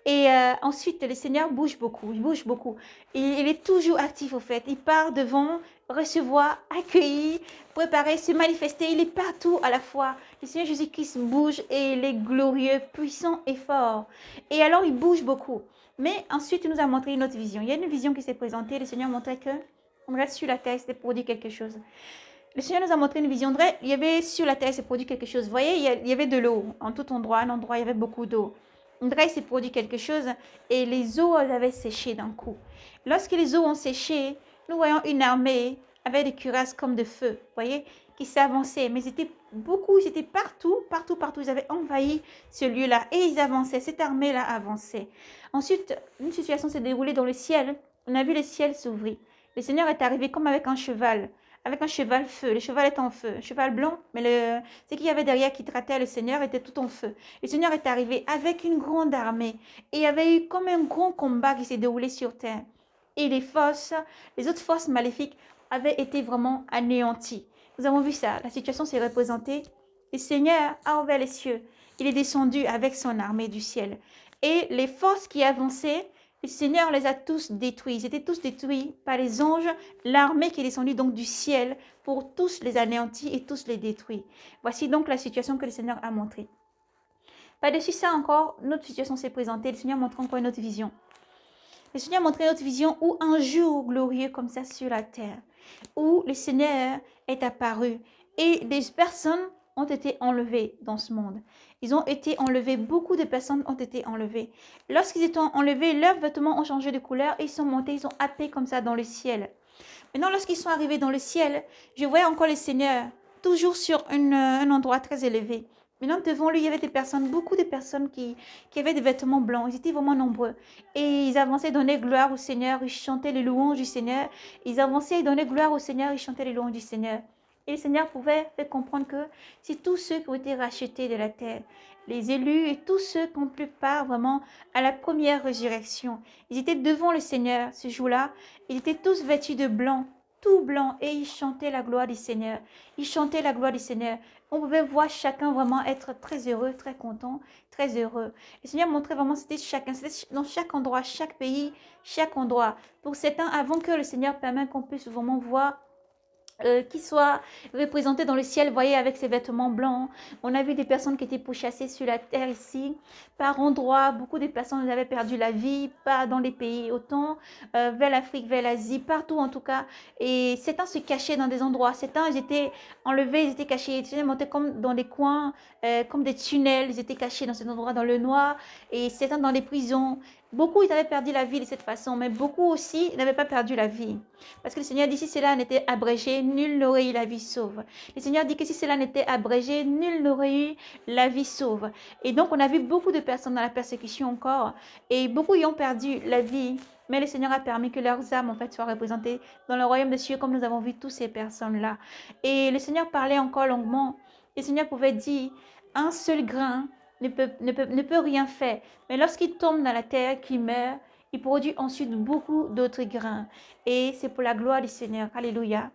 Et ensuite, le Seigneur bouge beaucoup, il bouge beaucoup. Il est toujours actif au fait. Il part devant, recevoir, accueillir, préparer, se manifester. Il est partout à la fois. Le Seigneur Jésus-Christ bouge et il est glorieux, puissant et fort. Et alors, il bouge beaucoup. Mais ensuite, il nous a montré une autre vision. Il y a une vision qui s'est présentée. Le Seigneur montrait que on reste sur la terre, c'était pour dire quelque chose. Le Seigneur nous a montré une vision de vrai. Il y avait sur la terre, s'est produit quelque chose. Vous voyez, il y avait de l'eau en tout endroit. Un endroit, il y avait beaucoup d'eau. André s'est produit quelque chose et les eaux avaient séché d'un coup. Lorsque les eaux ont séché, nous voyons une armée avec des cuirasses comme de feu, vous voyez, qui s'avançaient. Mais c'était beaucoup, c'était partout, partout, partout. Ils avaient envahi ce lieu-là et ils avançaient. Cette armée-là avançait. Ensuite, une situation s'est déroulée dans le ciel. On a vu le ciel s'ouvrir. Le Seigneur est arrivé comme avec un cheval feu. Le cheval est en feu, un cheval blanc, mais ce qu'il y avait derrière qui traitait le Seigneur était tout en feu. Le Seigneur est arrivé avec une grande armée et il y avait eu comme un grand combat qui s'est déroulé sur terre. Et les autres forces maléfiques avaient été vraiment anéanties. Nous avons vu ça, la situation s'est représentée. Le Seigneur a ouvert les cieux. Il est descendu avec son armée du ciel. Et les forces qui avançaient, le Seigneur les a tous détruits. Ils étaient tous détruits par les anges, l'armée qui est descendue donc du ciel pour tous les anéantir et tous les détruire. Voici donc la situation que le Seigneur a montrée. Par-dessus ça encore, notre situation s'est présentée. Le Seigneur montre encore une autre vision. Le Seigneur montrait une autre vision où un jour glorieux comme ça sur la terre, où le Seigneur est apparu et des personnes ont été enlevées dans ce monde. Ils ont été enlevés, beaucoup de personnes ont été enlevées. Lorsqu'ils étaient enlevés, leurs vêtements ont changé de couleur et ils sont montés, ils ont happé comme ça dans le ciel. Maintenant, lorsqu'ils sont arrivés dans le ciel, je voyais encore le Seigneur, toujours sur un endroit très élevé. Maintenant, devant lui, il y avait des personnes, beaucoup de personnes qui avaient des vêtements blancs. Ils étaient vraiment nombreux. Et ils avançaient, donnaient gloire au Seigneur, ils chantaient les louanges du Seigneur. Ils avançaient, ils donnaient gloire au Seigneur, ils chantaient les louanges du Seigneur. Et le Seigneur pouvait faire comprendre que c'est tous ceux qui ont été rachetés de la terre, les élus et tous ceux qui ont pris part vraiment à la première résurrection. Ils étaient devant le Seigneur ce jour-là. Ils étaient tous vêtus de blanc, tout blanc, et ils chantaient la gloire du Seigneur. Ils chantaient la gloire du Seigneur. On pouvait voir chacun vraiment être très heureux, très content, très heureux. Le Seigneur montrait vraiment, c'était chacun, c'était dans chaque endroit, chaque pays, chaque endroit. Pour certains, avant que le Seigneur permette qu'on puisse vraiment voir qui soit représenté dans le ciel, voyez, avec ses vêtements blancs. On a vu des personnes qui étaient pourchassées sur la terre ici, par endroits. Beaucoup de personnes avaient perdu la vie, pas dans les pays, autant vers l'Afrique, vers l'Asie, partout en tout cas. Et certains se cachaient dans des endroits, certains ils étaient enlevés, ils étaient cachés, ils montaient comme dans des coins, comme des tunnels, ils étaient cachés dans cet endroit, dans le noir, et certains dans les prisons. Beaucoup, ils avaient perdu la vie de cette façon, mais beaucoup aussi n'avaient pas perdu la vie. Parce que le Seigneur dit, si cela n'était abrégé, nul n'aurait eu la vie sauve. Le Seigneur dit que si cela n'était abrégé, nul n'aurait eu la vie sauve. Et donc, on a vu beaucoup de personnes dans la persécution encore, et beaucoup y ont perdu la vie. Mais le Seigneur a permis que leurs âmes, en fait, soient représentées dans le royaume des cieux, comme nous avons vu toutes ces personnes-là. Et le Seigneur parlait encore longuement. Le Seigneur pouvait dire, un seul grain ne peut rien faire. Mais lorsqu'il tombe dans la terre, qu'il meurt, il produit ensuite beaucoup d'autres grains. Et c'est pour la gloire du Seigneur. Alléluia.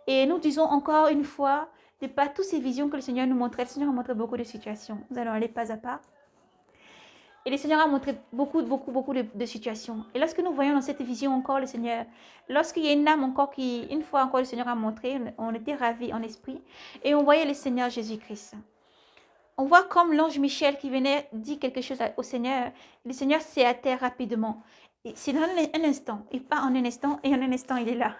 Et nous disons encore une fois, de par toutes ces visions que le Seigneur nous montrait, le Seigneur a montré beaucoup de situations. Nous allons aller pas à pas. Et le Seigneur a montré beaucoup de situations. Et lorsque nous voyons dans cette vision encore le Seigneur, lorsqu'il y a une âme encore qui, une fois encore le Seigneur a montré, on était ravis en esprit. Et on voyait le Seigneur Jésus-Christ. On voit comme l'ange Michel qui venait dire quelque chose au Seigneur. Le Seigneur s'est à terre rapidement. C'est dans un instant. Il part en un instant et en un instant, il est là.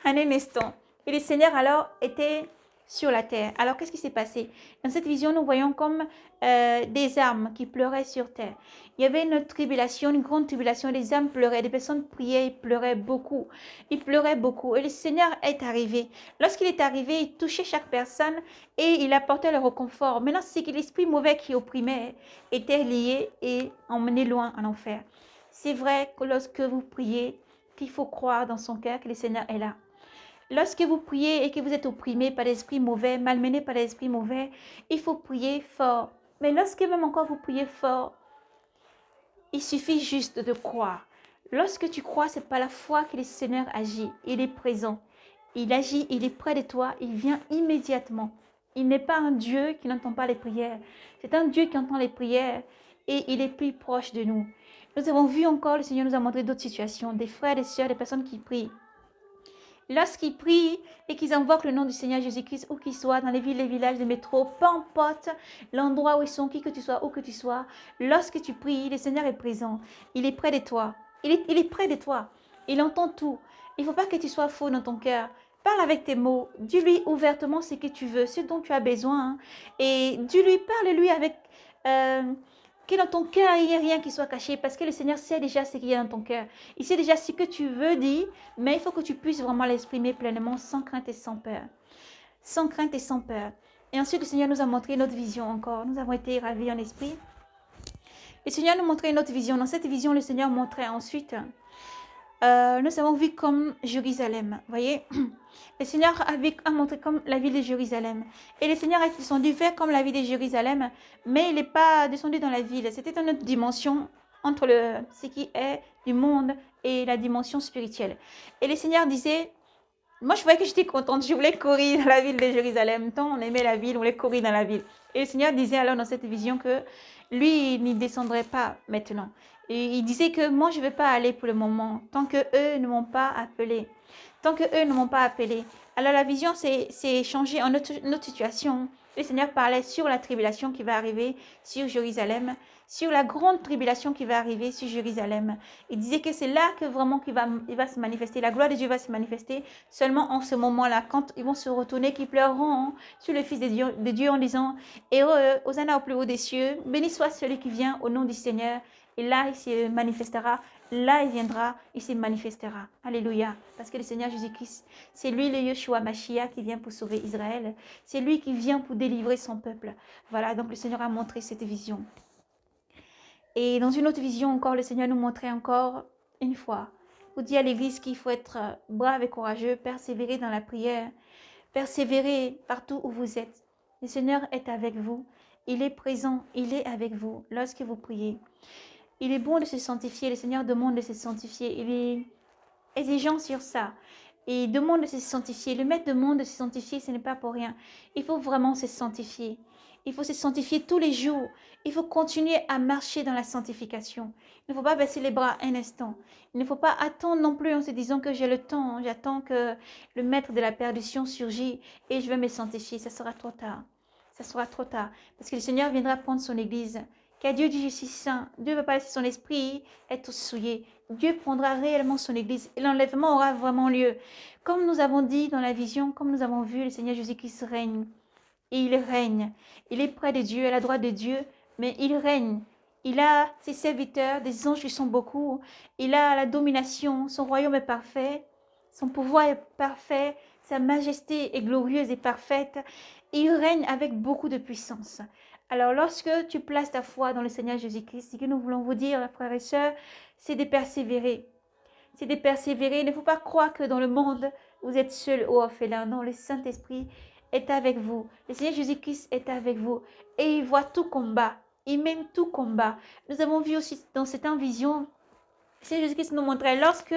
En un instant. Et le Seigneur alors était sur la terre. Alors qu'est-ce qui s'est passé? Dans cette vision, nous voyons comme des âmes qui pleuraient sur terre. Il y avait une tribulation, une grande tribulation. Les âmes pleuraient, des personnes priaient, ils pleuraient beaucoup. Ils pleuraient beaucoup. Et le Seigneur est arrivé. Lorsqu'il est arrivé, il touchait chaque personne et il apportait le réconfort. Maintenant, c'est que l'esprit mauvais qui opprimait était lié et emmené loin en enfer. C'est vrai que lorsque vous priez, qu'il faut croire dans son cœur que le Seigneur est là. Lorsque vous priez et que vous êtes opprimé par l'esprit mauvais, malmené par l'esprit mauvais, il faut prier fort. Mais lorsque même encore vous priez fort, il suffit juste de croire. Lorsque tu crois, c'est par la foi que le Seigneur agit. Il est présent. Il agit, il est près de toi, il vient immédiatement. Il n'est pas un Dieu qui n'entend pas les prières. C'est un Dieu qui entend les prières et il est plus proche de nous. Nous avons vu encore, le Seigneur nous a montré d'autres situations, des frères, des sœurs, des personnes qui prient. Lorsqu'ils prient et qu'ils invoquent le nom du Seigneur Jésus-Christ, où qu'ils soient, dans les villes, les villages, les métros, peu importe l'endroit où ils sont, qui que tu sois, où que tu sois, lorsque tu pries, le Seigneur est présent. Il est près de toi. Il est près de toi. Il entend tout. Il ne faut pas que tu sois faux dans ton cœur. Parle avec tes mots. Dis-lui ouvertement ce que tu veux, ce dont tu as besoin. Et dis-lui, parle-lui avec... que dans ton cœur, il n'y ait rien qui soit caché, parce que le Seigneur sait déjà ce qu'il y a dans ton cœur. Il sait déjà ce que tu veux dire, mais il faut que tu puisses vraiment l'exprimer pleinement, sans crainte et sans peur. Sans crainte et sans peur. Et ensuite, le Seigneur nous a montré notre vision encore. Nous avons été ravis en esprit. Le Seigneur nous montrait notre vision. Dans cette vision, le Seigneur montrait ensuite... nous avons vu comme Jérusalem, voyez. Le Seigneur a montré comme la ville de Jérusalem. Et le Seigneur est descendu faire comme la ville de Jérusalem, mais il n'est pas descendu dans la ville. C'était une autre dimension entre ce qui est du monde et la dimension spirituelle. Et le Seigneur disait, moi je voyais que j'étais contente, je voulais courir dans la ville de Jérusalem. Tant on aimait la ville, on voulait courir dans la ville. Et le Seigneur disait alors dans cette vision que lui, il n'y descendrait pas maintenant. Et il disait que moi, je ne vais pas aller pour le moment, tant qu'eux ne m'ont pas appelé. Tant qu'eux ne m'ont pas appelé. Alors la vision s'est changée en une autre situation. Le Seigneur parlait sur la tribulation qui va arriver sur Jérusalem, sur la grande tribulation qui va arriver sur Jérusalem. Il disait que c'est là que vraiment il va se manifester. La gloire de Dieu va se manifester seulement en ce moment-là, quand ils vont se retourner, qu'ils pleureront sur le Fils de Dieu en disant « Heureux, Hosanna au plus haut des cieux, béni soit celui qui vient au nom du Seigneur ». Et là, il se manifestera. Là, il viendra, il se manifestera. Alléluia. Parce que le Seigneur Jésus-Christ, c'est lui le Yeshua Mashiach qui vient pour sauver Israël. C'est lui qui vient pour délivrer son peuple. Voilà, donc le Seigneur a montré cette vision. Et dans une autre vision encore, le Seigneur nous montrait encore une fois. Vous dit à l'Église qu'il faut être brave et courageux, persévérer dans la prière, persévérer partout où vous êtes. Le Seigneur est avec vous. Il est présent, il est avec vous lorsque vous priez. Il est bon de se sanctifier. Le Seigneur demande de se sanctifier. Il est exigeant sur ça. Et il demande de se sanctifier. Le Maître demande de se sanctifier, ce n'est pas pour rien. Il faut vraiment se sanctifier. Il faut se sanctifier tous les jours. Il faut continuer à marcher dans la sanctification. Il ne faut pas baisser les bras un instant. Il ne faut pas attendre non plus en se disant que j'ai le temps. J'attends que le Maître de la perdition surgisse et je vais me sanctifier. Ça sera trop tard. Ça sera trop tard. Parce que le Seigneur viendra prendre son Église. Car Dieu dit, je suis saint. Dieu ne va pas laisser son esprit être souillé. Dieu prendra réellement son Église et l'enlèvement aura vraiment lieu. Comme nous avons dit dans la vision, comme nous avons vu, le Seigneur Jésus-Christ règne. Et il règne. Il est près de Dieu, à la droite de Dieu, mais il règne. Il a ses serviteurs, des anges qui sont beaucoup. Il a la domination. Son royaume est parfait. Son pouvoir est parfait. Sa majesté est glorieuse et parfaite. Il règne avec beaucoup de puissance. Alors, lorsque tu places ta foi dans le Seigneur Jésus-Christ, ce que nous voulons vous dire, frères et sœurs, c'est de persévérer. C'est de persévérer. Il ne faut pas croire que dans le monde, vous êtes seul ou orphelin. Non, le Saint-Esprit est avec vous. Le Seigneur Jésus-Christ est avec vous. Et il voit tout combat. Il mène tout combat. Nous avons vu aussi dans cette vision, le Seigneur Jésus-Christ nous montrait lorsque,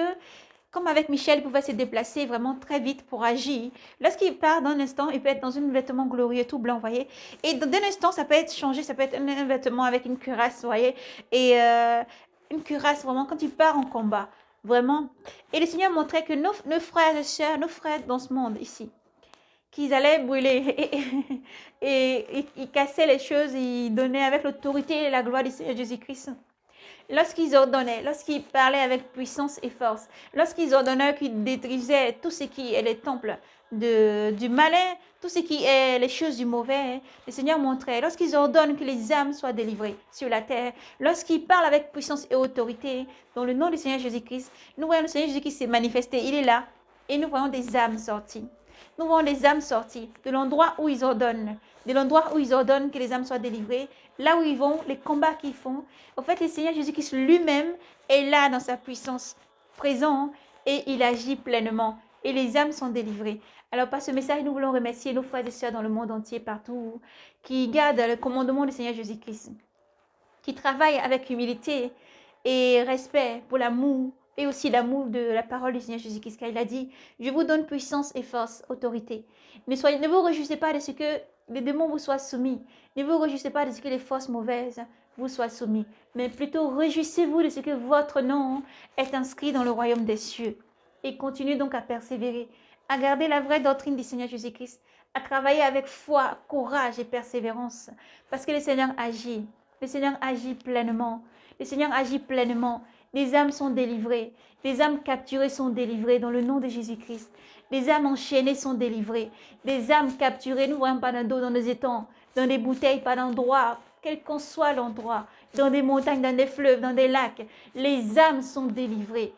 comme avec Michel, il pouvait se déplacer vraiment très vite pour agir. Lorsqu'il part d'un instant, il peut être dans un vêtement glorieux, tout blanc, vous voyez. Et d'un instant, ça peut être changé, ça peut être un vêtement avec une cuirasse, vous voyez. Et une cuirasse, vraiment, quand il part en combat, vraiment. Et le Seigneur montrait que nos frères et sœurs, nos frères dans ce monde ici, qu'ils allaient brûler. Et ils cassaient les choses, ils donnaient avec l'autorité et la gloire du Seigneur Jésus-Christ. Lorsqu'ils ordonnaient, lorsqu'ils parlaient avec puissance et force, lorsqu'ils ordonnaient qu'ils détruisaient tout ce qui est les temples du malin, tout ce qui est les choses du mauvais, le Seigneur montrait, lorsqu'ils ordonnent que les âmes soient délivrées sur la terre, lorsqu'ils parlent avec puissance et autorité, dans le nom du Seigneur Jésus-Christ, nous voyons le Seigneur Jésus-Christ s'est manifesté, il est là, et nous voyons des âmes sorties. Nous voyons les âmes sorties de l'endroit où ils ordonnent, que les âmes soient délivrées, là où ils vont, les combats qu'ils font. En fait, le Seigneur Jésus-Christ lui-même est là dans sa puissance, présent, et il agit pleinement. Et les âmes sont délivrées. Alors, par ce message, nous voulons remercier nos frères et sœurs dans le monde entier, partout, qui gardent le commandement du Seigneur Jésus-Christ, qui travaillent avec humilité et respect pour l'amour, et aussi l'amour de la parole du Seigneur Jésus-Christ, car il a dit, je vous donne puissance et force, autorité. Ne vous réjouissez pas de ce que les démons vous soient soumis. Ne vous réjouissez pas de ce que les forces mauvaises vous soient soumis. Mais plutôt réjouissez-vous de ce que votre nom est inscrit dans le royaume des cieux. Et continuez donc à persévérer, à garder la vraie doctrine du Seigneur Jésus-Christ, à travailler avec foi, courage et persévérance. Parce que le Seigneur agit. Le Seigneur agit pleinement. Le Seigneur agit pleinement. Les âmes sont délivrées. Les âmes capturées sont délivrées dans le nom de Jésus-Christ. Les âmes enchaînées sont délivrées. Les âmes capturées, nous voyons pas d'un dos dans des étangs, dans des bouteilles, pas d'endroit, quel qu'en soit l'endroit, dans des montagnes, dans des fleuves, dans des lacs. Les âmes sont délivrées.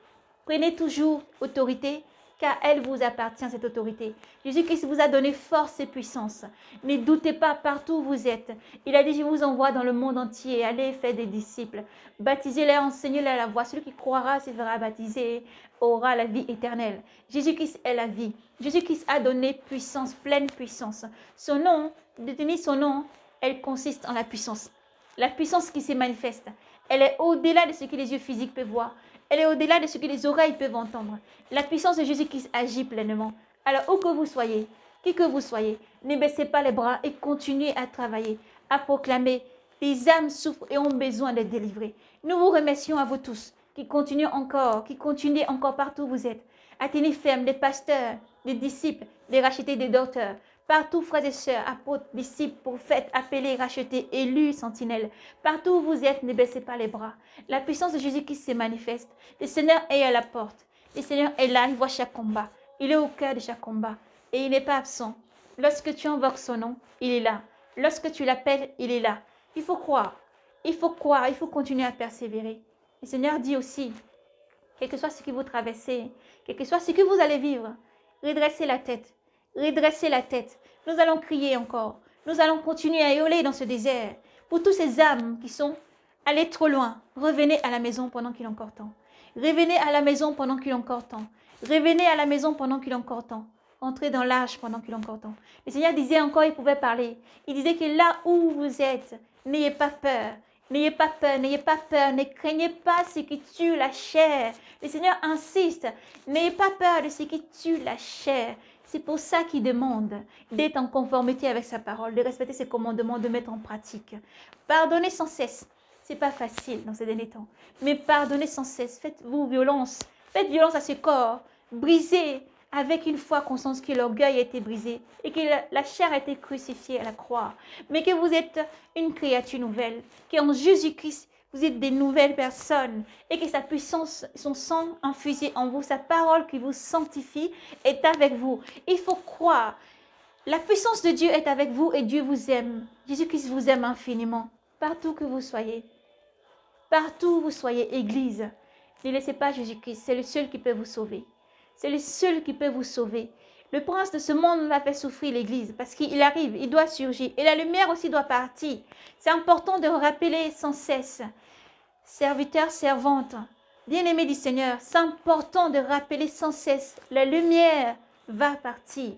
Prenez toujours autorité, car elle vous appartient, cette autorité. Jésus-Christ vous a donné force et puissance. Ne doutez pas partout où vous êtes. Il a dit, je vous envoie dans le monde entier. Allez, faites des disciples. Baptisez-les, enseignez-les la voie. Celui qui croira, se fera baptiser, aura la vie éternelle. Jésus-Christ est la vie. Jésus-Christ a donné puissance, pleine puissance. Son nom, détenir son nom, elle consiste en la puissance. La puissance qui se manifeste. Elle est au-delà de ce que les yeux physiques peuvent voir. Elle est au-delà de ce que les oreilles peuvent entendre. La puissance de Jésus-Christ agit pleinement. Alors, où que vous soyez, qui que vous soyez, ne baissez pas les bras et continuez à travailler, à proclamer. Les âmes souffrent et ont besoin d'être délivrées. Nous vous remercions à vous tous qui continuez encore partout où vous êtes, à tenir ferme des pasteurs, des disciples, des rachetés, des docteurs. Partout, frères et sœurs, apôtres, disciples, prophètes, appelés, rachetés, élus, sentinelles. Partout où vous êtes, ne baissez pas les bras. La puissance de Jésus-Christ se manifeste. Le Seigneur est à la porte. Le Seigneur est là, il voit chaque combat. Il est au cœur de chaque combat. Et il n'est pas absent. Lorsque tu invoques son nom, il est là. Lorsque tu l'appelles, il est là. Il faut croire. Il faut croire. Il faut continuer à persévérer. Le Seigneur dit aussi, quel que soit ce que vous traversez, quel que soit ce que vous allez vivre, redressez la tête. Redressez la tête. Nous allons crier encore. Nous allons continuer à hurler dans ce désert. Pour tous ces âmes qui sont allées trop loin, revenez à la maison pendant qu'il est encore temps. Revenez à la maison pendant qu'il est encore temps. Revenez à la maison pendant qu'il est encore temps. Entrez dans l'arche pendant qu'il est encore temps. Le Seigneur disait encore, il pouvait parler. Il disait que là où vous êtes, n'ayez pas peur. N'ayez pas peur, n'ayez pas peur, ne craignez pas ce qui tue la chair. Le Seigneur insiste, n'ayez pas peur de ce qui tue la chair. C'est pour ça qu'il demande d'être en conformité avec sa parole, de respecter ses commandements, de mettre en pratique. Pardonnez sans cesse. Ce n'est pas facile dans ces derniers temps. Mais pardonnez sans cesse. Faites-vous violence. Faites violence à ce corps. Brisez avec une foi consciente que l'orgueil a été brisé et que la chair a été crucifiée à la croix. Mais que vous êtes une créature nouvelle. Qu'en Jésus-Christ, vous êtes des nouvelles personnes et que sa puissance, son sang infusé en vous, sa parole qui vous sanctifie est avec vous. Il faut croire. La puissance de Dieu est avec vous et Dieu vous aime. Jésus-Christ vous aime infiniment, partout que vous soyez. Partout où vous soyez, Église, ne laissez pas Jésus-Christ. C'est le seul qui peut vous sauver. C'est le seul qui peut vous sauver. Le prince de ce monde a fait souffrir l'Église parce qu'il arrive, il doit surgir. Et la lumière aussi doit partir. C'est important de rappeler sans cesse. Serviteurs, servantes, bien-aimés du Seigneur, c'est important de rappeler sans cesse. La lumière va partir.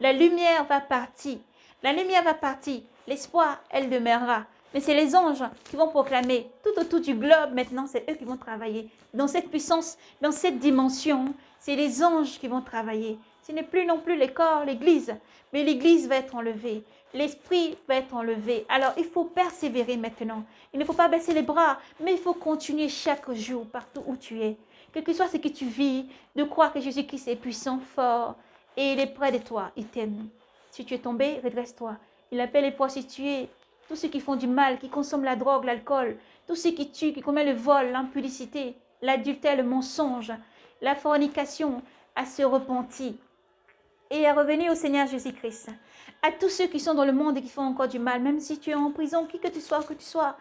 La lumière va partir. La lumière va partir. L'espoir, elle demeurera. Mais c'est les anges qui vont proclamer tout autour du globe maintenant, c'est eux qui vont travailler. Dans cette puissance, dans cette dimension, c'est les anges qui vont travailler. Ce n'est plus non plus les corps, l'Église, mais l'Église va être enlevée. L'Esprit va être enlevé. Alors, il faut persévérer maintenant. Il ne faut pas baisser les bras, mais il faut continuer chaque jour, partout où tu es. Quel que soit ce que tu vis, de croire que Jésus-Christ est puissant, fort, et il est près de toi, il t'aime. Si tu es tombé, redresse-toi. Il appelle les prostituées, tous ceux qui font du mal, qui consomment la drogue, l'alcool, tous ceux qui tuent, qui commettent le vol, l'impudicité, l'adultère, le mensonge, la fornication, à se repentir et à revenir au Seigneur Jésus-Christ. À tous ceux qui sont dans le monde et qui font encore du mal, même si tu es en prison, qui que tu sois,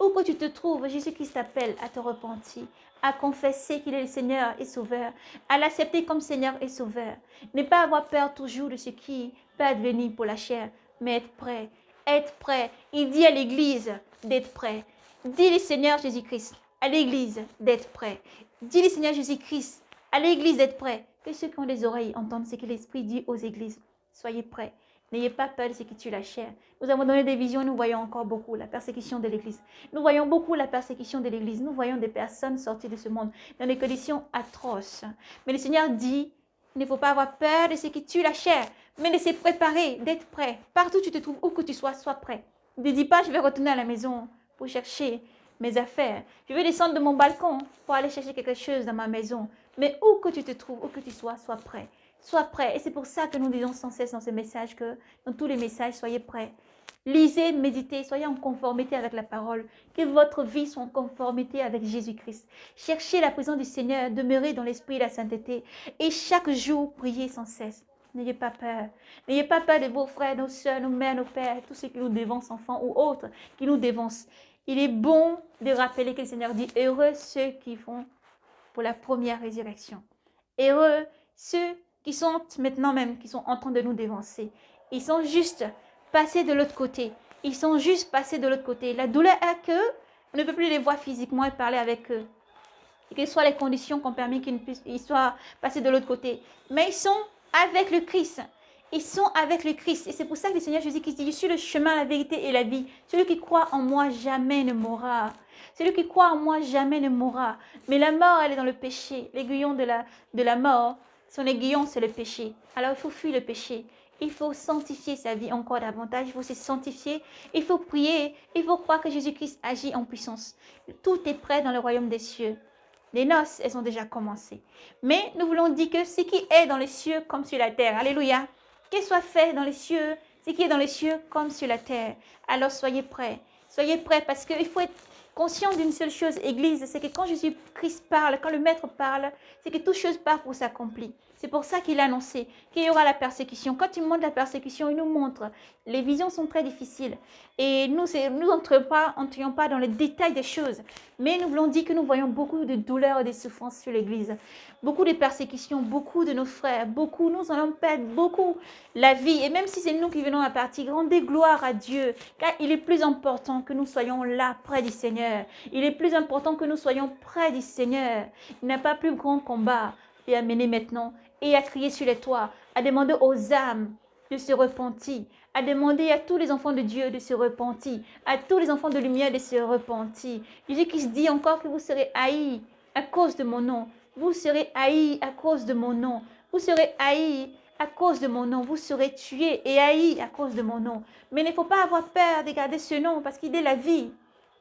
où que tu te trouves, Jésus-Christ t'appelle à te repentir, à confesser qu'il est le Seigneur et Sauveur, à l'accepter comme Seigneur et Sauveur. Ne pas avoir peur toujours de ce qui peut advenir pour la chair, mais être prêt. Être prêt. Il dit à l'Église d'être prêt. Dis le Seigneur Jésus-Christ à l'Église d'être prêt. Dis le Seigneur Jésus-Christ à l'Église d'être prêt. Que ceux qui ont des oreilles entendent ce que l'Esprit dit aux églises. Soyez prêts. N'ayez pas peur de ce qui tue la chair. Nous avons donné des visions, nous voyons encore beaucoup la persécution de l'Église. Nous voyons beaucoup la persécution de l'Église. Nous voyons des personnes sorties de ce monde dans des conditions atroces. Mais le Seigneur dit, il ne faut pas avoir peur de ce qui tue la chair, mais de se préparer, d'être prêt. Partout où tu te trouves, où que tu sois prêt. Ne dis pas, je vais retourner à la maison pour chercher mes affaires. Je vais descendre de mon balcon pour aller chercher quelque chose dans ma maison. Mais où que tu te trouves, où que tu sois prêt. Sois prêt. Et c'est pour ça que nous disons sans cesse dans ce message que, dans tous les messages, soyez prêts. Lisez, méditez, soyez en conformité avec la parole. Que votre vie soit en conformité avec Jésus-Christ. Cherchez la présence du Seigneur, demeurez dans l'esprit et la sainteté. Et chaque jour, priez sans cesse. N'ayez pas peur. N'ayez pas peur de vos frères, nos soeurs, nos mères, nos pères, tous ceux qui nous dévancent, enfants ou autres, qui nous dévancent. Il est bon de rappeler que le Seigneur dit, heureux ceux qui vont pour la première résurrection. Heureux ceux qui sont maintenant même, qui sont en train de nous dévancer. Ils sont juste passés de l'autre côté. Ils sont juste passés de l'autre côté. La douleur est que on ne peut plus les voir physiquement et parler avec eux. Et quelles soient les conditions qui ont permis qu'ils soient passés de l'autre côté. Mais ils sont avec le Christ. Ils sont avec le Christ. Et c'est pour ça que le Seigneur Jésus-Christ dit, je suis le chemin, la vérité et la vie. Celui qui croit en moi jamais ne mourra. Celui qui croit en moi jamais ne mourra. Mais la mort, elle est dans le péché. L'aiguillon de la mort, son aiguillon, c'est le péché. Alors il faut fuir le péché. Il faut sanctifier sa vie encore davantage. Il faut se sanctifier. Il faut prier. Il faut croire que Jésus-Christ agit en puissance. Tout est prêt dans le royaume des cieux. Les noces, elles ont déjà commencé. Mais nous voulons dire que ce qui est dans les cieux comme sur la terre. Alléluia. Qu'il soit fait dans les cieux, ce qui est dans les cieux comme sur la terre. Alors soyez prêts. Soyez prêts parce qu'il faut être conscient d'une seule chose, Église, c'est que quand Jésus-Christ parle, quand le Maître parle, c'est que toute chose part pour s'accomplir. C'est pour ça qu'il a annoncé qu'il y aura la persécution. Quand il montre la persécution, il nous montre. Les visions sont très difficiles. Et nous n'entrions pas dans les détails des choses. Mais nous voulons dire que nous voyons beaucoup de douleurs et de souffrances sur l'Église. Beaucoup de persécutions, beaucoup de nos frères, nous allons perdre beaucoup la vie. Et même si c'est nous qui venons à partir, rendez gloire à Dieu. Car il est plus important que nous soyons là, près du Seigneur. Il est plus important que nous soyons près du Seigneur. Il n'y a pas plus grand combat à mener maintenant et à crier sur les toits, à demander aux âmes de se repentir, à demander à tous les enfants de Dieu de se repentir, à tous les enfants de lumière de se repentir. Jésus qui se dit encore que vous serez haïs à cause de mon nom. Vous serez haïs à cause de mon nom. Vous serez haïs à cause de mon nom. Vous serez tués et haïs à cause de mon nom. Mais il ne faut pas avoir peur de garder ce nom parce qu'il est la vie.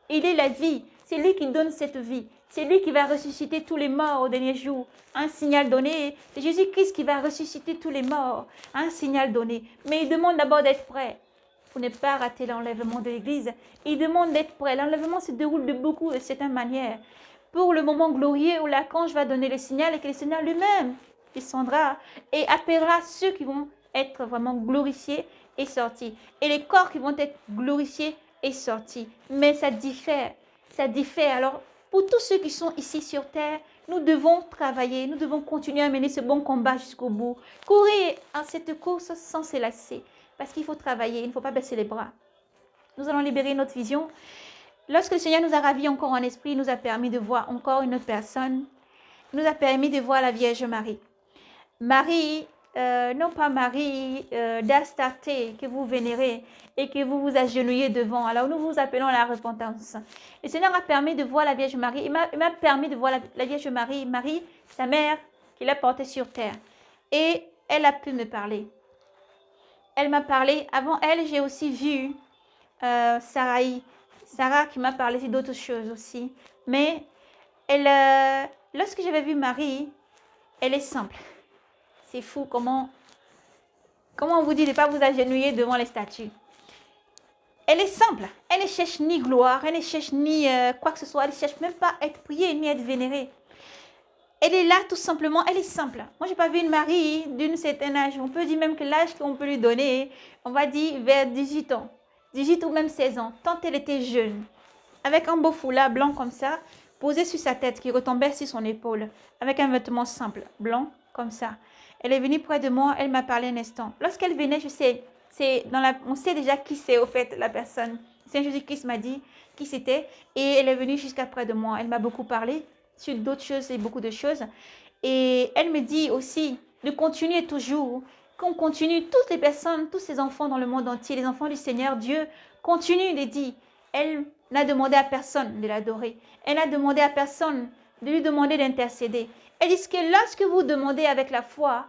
Il est la vie. C'est lui qui donne cette vie. C'est lui qui va ressusciter tous les morts au dernier jour. Un signal donné. C'est Jésus-Christ qui va ressusciter tous les morts. Un signal donné. Mais il demande d'abord d'être prêt. Pour ne pas rater l'enlèvement de l'Église. Il demande d'être prêt. L'enlèvement se déroule de certaines manières. Pour le moment glorieux où l'archange va donner le signal et que le Seigneur lui-même descendra et appellera ceux qui vont être vraiment glorifiés et sortis. Et les corps qui vont être glorifiés et sortis. Mais ça diffère. ça diffère. Alors, pour tous ceux qui sont ici sur terre, nous devons travailler, nous devons continuer à mener ce bon combat jusqu'au bout. Courir à cette course sans se lasser, parce qu'il faut travailler, il ne faut pas baisser les bras. Nous allons libérer notre vision. Lorsque le Seigneur nous a ravis encore en esprit, il nous a permis de voir encore une autre personne. Il nous a permis de voir la Vierge Marie. Marie, non pas Marie d'Astarté que vous vénérez et que vous vous agenouillez devant. Alors nous vous appelons la repentance. Le Seigneur a permis de voir la Vierge Marie. Il m'a permis de voir la Vierge Marie, Marie, sa mère, qu'il a portée sur terre. Et elle a pu me parler. Elle m'a parlé. Avant elle, j'ai aussi vu Sarah qui m'a parlé d'autres choses aussi. Mais lorsque j'avais vu Marie, elle est simple. C'est fou comment on vous dit de ne pas vous agenouiller devant les statues. Elle est simple. Elle ne cherche ni gloire, elle ne cherche ni quoi que ce soit. Elle ne cherche même pas à être priée ni à être vénérée. Elle est là tout simplement, elle est simple. Moi, je n'ai pas vu une Marie d'un certain âge. On peut dire même que l'âge qu'on peut lui donner, on va dire vers 18 ans. 18 ou même 16 ans, tant elle était jeune. Avec un beau foulard blanc comme ça, posé sur sa tête, qui retombait sur son épaule. Avec un vêtement simple, blanc, comme ça. Elle est venue près de moi, elle m'a parlé un instant. Lorsqu'elle venait, je sais, on sait déjà qui c'est au fait la personne. Saint Jésus-Christ m'a dit qui c'était et elle est venue jusqu'à près de moi. Elle m'a beaucoup parlé sur d'autres choses et beaucoup de choses. Et elle me dit aussi de continuer toujours, qu'on continue, toutes les personnes, tous ces enfants dans le monde entier, les enfants du Seigneur Dieu, continuent de dire, elle n'a demandé à personne de l'adorer. Elle n'a demandé à personne de lui demander d'intercéder. Elle dit que lorsque vous demandez avec la foi,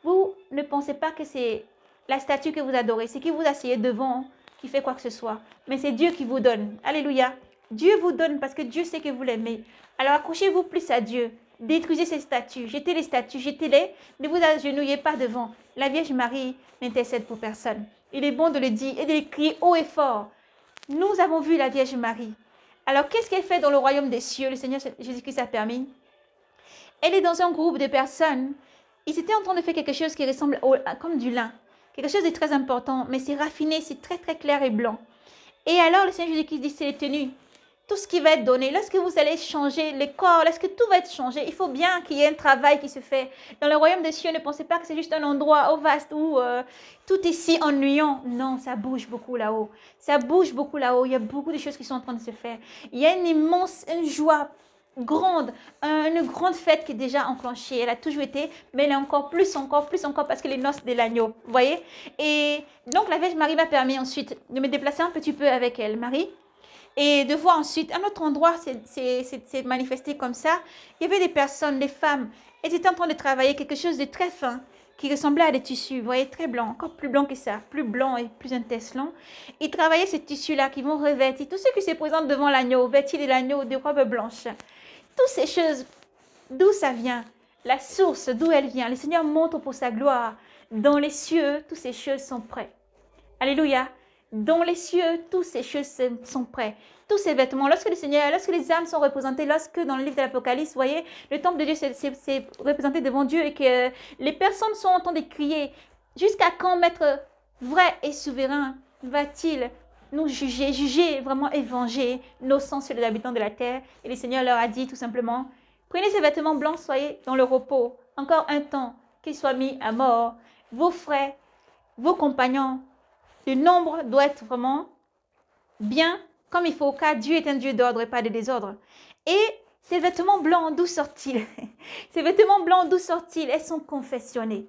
vous ne pensez pas que c'est la statue que vous adorez, c'est qui vous asseyez devant, qui fait quoi que ce soit. Mais c'est Dieu qui vous donne. Alléluia. Dieu vous donne parce que Dieu sait que vous l'aimez. Alors accrochez-vous plus à Dieu. Détruisez ces statues. Jetez les statues, jetez-les. Ne vous agenouillez pas devant. La Vierge Marie n'intercède pour personne. Il est bon de le dire et de le crier haut et fort. Nous avons vu la Vierge Marie. Alors qu'est-ce qu'elle fait dans le royaume des cieux? Le Seigneur Jésus-Christ a permis. Elle est dans un groupe de personnes. Ils étaient en train de faire quelque chose qui ressemble comme du lin. Quelque chose de très important, mais c'est raffiné, c'est très très clair et blanc. Et alors le Seigneur Jésus-Christ dit, c'est les tenues. Tout ce qui va être donné, lorsque vous allez changer les corps, lorsque tout va être changé, il faut bien qu'il y ait un travail qui se fait. Dans le royaume des cieux, ne pensez pas que c'est juste un endroit vaste où tout est si ennuyant. Non, ça bouge beaucoup là-haut. Ça bouge beaucoup là-haut. Il y a beaucoup de choses qui sont en train de se faire. Il y a une joie grande, une grande fête qui est déjà enclenchée. Elle a toujours été, mais elle est encore plus, parce que les noces de l'agneau. Vous voyez? Et donc la Vierge Marie m'a permis ensuite de me déplacer un petit peu avec elle, Marie. Et de voir ensuite un autre endroit s'est manifesté comme ça. Il y avait des personnes, des femmes, elles étaient en train de travailler quelque chose de très fin qui ressemblait à des tissus, vous voyez, très blanc, encore plus blanc que ça, plus blanc et plus intesselant. Ils travaillaient ces tissus-là qui vont revêtir tous ceux qui se présentent devant l'agneau, vêtis de l'agneau de robes blanches. Toutes ces choses, d'où ça vient, la source, d'où elle vient. Le Seigneur montre pour sa gloire. Dans les cieux, toutes ces choses sont prêtes. Alléluia. Dans les cieux, toutes ces choses sont prêtes. Tous ces vêtements, lorsque les âmes sont représentées, lorsque dans le livre de l'Apocalypse, vous voyez, le temple de Dieu c'est représenté devant Dieu et que les personnes sont en train de crier, jusqu'à quand Maître vrai et souverain va-t-il nous juger vraiment et venger nos sangs sur les habitants de la terre? Et le Seigneur leur a dit tout simplement, prenez ces vêtements blancs, soyez dans le repos, encore un temps qu'ils soient mis à mort. Vos frères, vos compagnons, le nombre doit être vraiment bien comme il faut, car Dieu est un Dieu d'ordre et pas de désordre. Et ces vêtements blancs, d'où sortent-ils? Ces vêtements blancs, d'où sortent-ils? Elles sont confectionnées.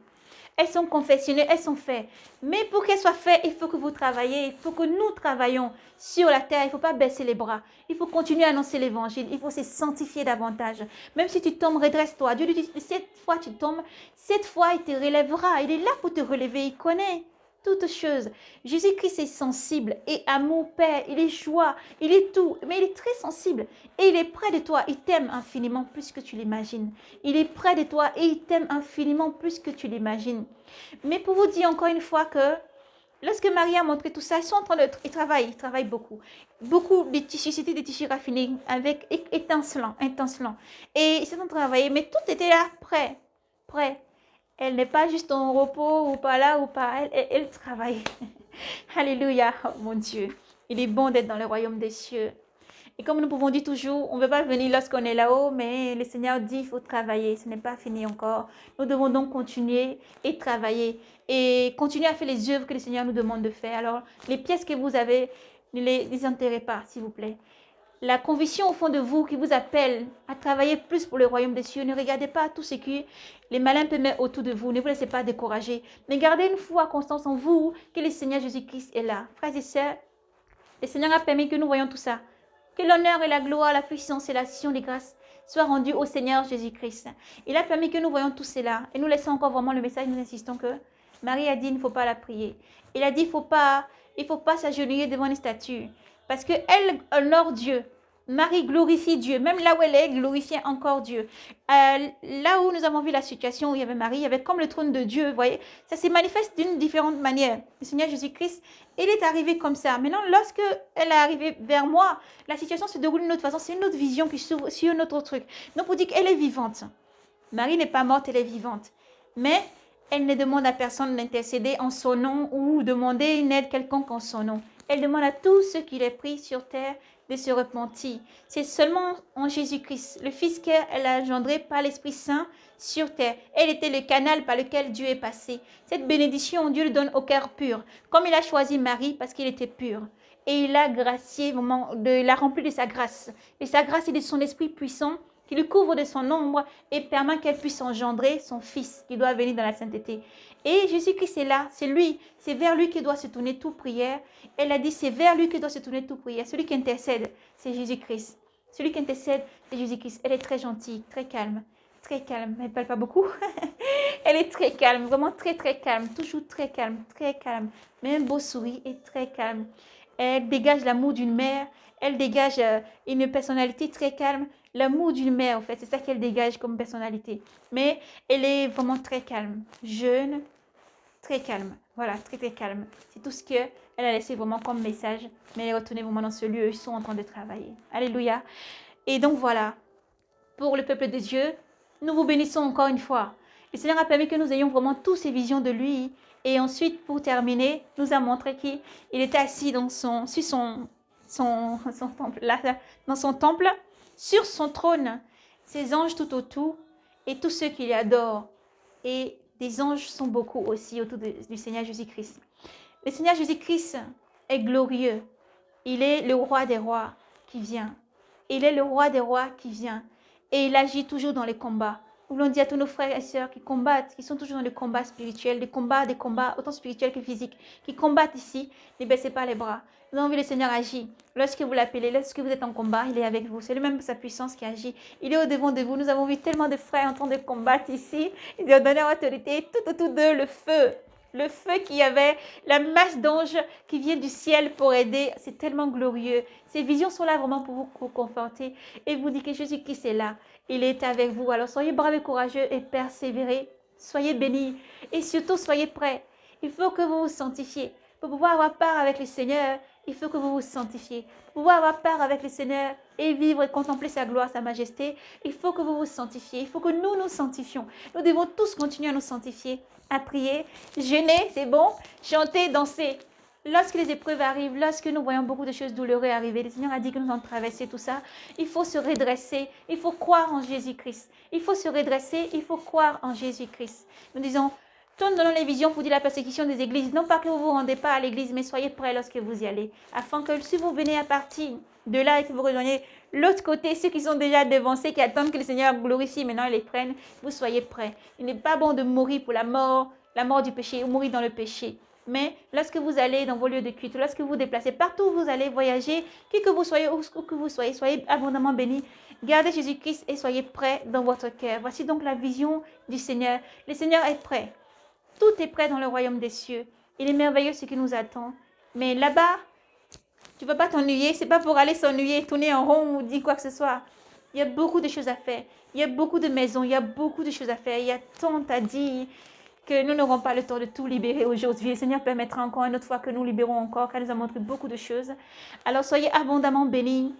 Elles sont confectionnées, elles sont faites. Mais pour qu'elles soient faites, il faut que vous travaillez, il faut que nous travaillions sur la terre. Il ne faut pas baisser les bras. Il faut continuer à annoncer l'évangile. Il faut se sanctifier davantage. Même si tu tombes, redresse-toi. Dieu dit, cette fois tu tombes, cette fois il te relèvera. Il est là pour te relever, il connaît toutes choses. Jésus-Christ est sensible et amour Père, il est joie, il est tout, mais il est très sensible et il est près de toi, il t'aime infiniment plus que tu l'imagines. Il est près de toi et il t'aime infiniment plus que tu l'imagines. Mais pour vous dire encore une fois que lorsque Marie a montré tout ça, ils sont en train de ils travaillent beaucoup. Beaucoup de tissus, c'était des tissus raffinés avec étincelants. Et ils sont en train de travailler, mais tout était là, prêt. Elle n'est pas juste en repos ou pas là ou pas. Elle travaille. Alléluia, oh mon Dieu. Il est bon d'être dans le royaume des cieux. Et comme nous pouvons dire toujours, on ne veut pas venir lorsqu'on est là-haut, mais le Seigneur dit qu'il faut travailler. Ce n'est pas fini encore. Nous devons donc continuer et travailler. Et continuer à faire les œuvres que le Seigneur nous demande de faire. Alors, les pièces que vous avez, ne les désenterrez pas, s'il vous plaît. La conviction au fond de vous qui vous appelle à travailler plus pour le royaume des cieux. Ne regardez pas tout ce que les malins peuvent mettre autour de vous. Ne vous laissez pas décourager. Mais gardez une foi constante en vous que le Seigneur Jésus-Christ est là. Frères et sœurs, le Seigneur a permis que nous voyions tout ça. Que l'honneur et la gloire, la puissance et l'action des grâces soient rendues au Seigneur Jésus-Christ. Il a permis que nous voyions tout cela. Et nous laissons encore vraiment le message. Nous insistons que Marie a dit il ne faut pas la prier. Il a dit il ne faut pas s'agenouiller devant une statue. Parce qu'elle honore Dieu. Marie glorifie Dieu. Même là où elle est, glorifie encore Dieu. Là où nous avons vu la situation où il y avait Marie, il y avait comme le trône de Dieu. Vous voyez, ça se manifeste d'une différente manière. Le Seigneur Jésus-Christ, il est arrivé comme ça. Maintenant, lorsque elle est arrivée vers moi, la situation se déroule d'une autre façon. C'est une autre vision qui s'ouvre sur un autre truc. Donc, pour dire qu'elle est vivante. Marie n'est pas morte, elle est vivante. Mais elle ne demande à personne d'intercéder en son nom ou demander une aide quelconque en son nom. Elle demande à tous ceux qui l'aient pris sur terre de se repentir. C'est seulement en Jésus-Christ, le Fils qu'elle a engendré par l'Esprit Saint sur terre. Elle était le canal par lequel Dieu est passé. Cette bénédiction, Dieu le donne au cœur pur. Comme il a choisi Marie parce qu'il était pur. Et il a gracié, l'a rempli de sa grâce. Et sa grâce et de son Esprit puissant qui lui couvre de son ombre et permet qu'elle puisse engendrer son Fils qui doit venir dans la sainteté. Et Jésus-Christ est là, c'est lui, c'est vers lui que doit se tourner toute prière. Elle a dit, c'est vers lui que doit se tourner toute prière. Celui qui intercède, c'est Jésus-Christ. Celui qui intercède, c'est Jésus-Christ. Elle est très gentille, très calme. Très calme, elle ne parle pas beaucoup. Elle est très calme, vraiment très très calme, toujours très calme, très calme. Mais un beau sourire et très calme. Elle dégage l'amour d'une mère, elle dégage une personnalité très calme. L'amour d'une mère, en fait, c'est ça qu'elle dégage comme personnalité. Mais elle est vraiment très calme, jeune, très calme. Voilà, très très calme. C'est tout ce qu'elle a laissé vraiment comme message. Mais elle est retournée vraiment dans ce lieu, ils sont en train de travailler. Alléluia. Et donc voilà, pour le peuple de Dieu, nous vous bénissons encore une fois. Le Seigneur a permis que nous ayons vraiment toutes ces visions de lui. Et ensuite, pour terminer, nous a montré qu'il était assis dans son temple, là, dans son temple, sur son trône, ses anges tout autour et tous ceux qui l'adorent. Et des anges sont beaucoup aussi autour du Seigneur Jésus-Christ. Le Seigneur Jésus-Christ est glorieux. Il est le roi des rois qui vient. Il est le roi des rois qui vient. Et il agit toujours dans les combats. Nous voulons dire à tous nos frères et sœurs qui combattent, qui sont toujours dans le combat spirituel, des combats autant spirituels que physiques, qui combattent ici, ne baissez pas les bras. Nous avons vu le Seigneur agir. Lorsque vous l'appelez, lorsque vous êtes en combat, il est avec vous. C'est lui-même sa puissance qui agit. Il est au-devant de vous. Nous avons vu tellement de frères en train de combattre ici. Il a donné autorité tout autour d'eux le feu. Le feu qui avait, la masse d'anges qui vient du ciel pour aider. C'est tellement glorieux. Ces visions sont là vraiment pour vous conforter et vous dire que Jésus-Christ est là. Il est avec vous. Alors soyez braves et courageux et persévérez. Soyez bénis et surtout soyez prêts. Il faut que vous vous sanctifiez. Pour pouvoir avoir part avec le Seigneur, il faut que vous vous sanctifiez. Pour pouvoir avoir part avec le Seigneur et vivre et contempler sa gloire, sa majesté, il faut que vous vous sanctifiez. Il faut que nous nous sanctifions. Nous devons tous continuer à nous sanctifier, à prier, jeûner, c'est bon, chanter, danser. Lorsque les épreuves arrivent, lorsque nous voyons beaucoup de choses douloureuses arriver, le Seigneur a dit que nous allons traverser tout ça. Il faut se redresser, il faut croire en Jésus-Christ. Il faut se redresser, il faut croire en Jésus-Christ. Nous disons, tout nous donnons les visions pour dire la persécution des églises. Non pas que vous ne vous rendez pas à l'église, mais soyez prêts lorsque vous y allez. Afin que si vous venez à partir de là et que vous rejoignez l'autre côté, ceux qui sont déjà devancés, qui attendent que le Seigneur glorifie, maintenant ils les prennent, vous soyez prêts. Il n'est pas bon de mourir pour la mort du péché, ou mourir dans le péché. Mais lorsque vous allez dans vos lieux de culte, lorsque vous vous déplacez, partout où vous allez voyager, qui que vous soyez, où que vous soyez, soyez abondamment bénis. Gardez Jésus-Christ et soyez prêts dans votre cœur. Voici donc la vision du Seigneur. Le Seigneur est prêt. Tout est prêt dans le royaume des cieux. Il est merveilleux ce qui nous attend. Mais là-bas, tu ne vas pas t'ennuyer. Ce n'est pas pour aller s'ennuyer, tourner en rond ou dire quoi que ce soit. Il y a beaucoup de choses à faire. Il y a beaucoup de maisons. Il y a beaucoup de choses à faire. Il y a tant à dire que nous n'aurons pas le temps de tout libérer aujourd'hui. Le Seigneur permettra encore une autre fois que nous libérons encore, car il nous a montré beaucoup de choses. Alors soyez abondamment bénis.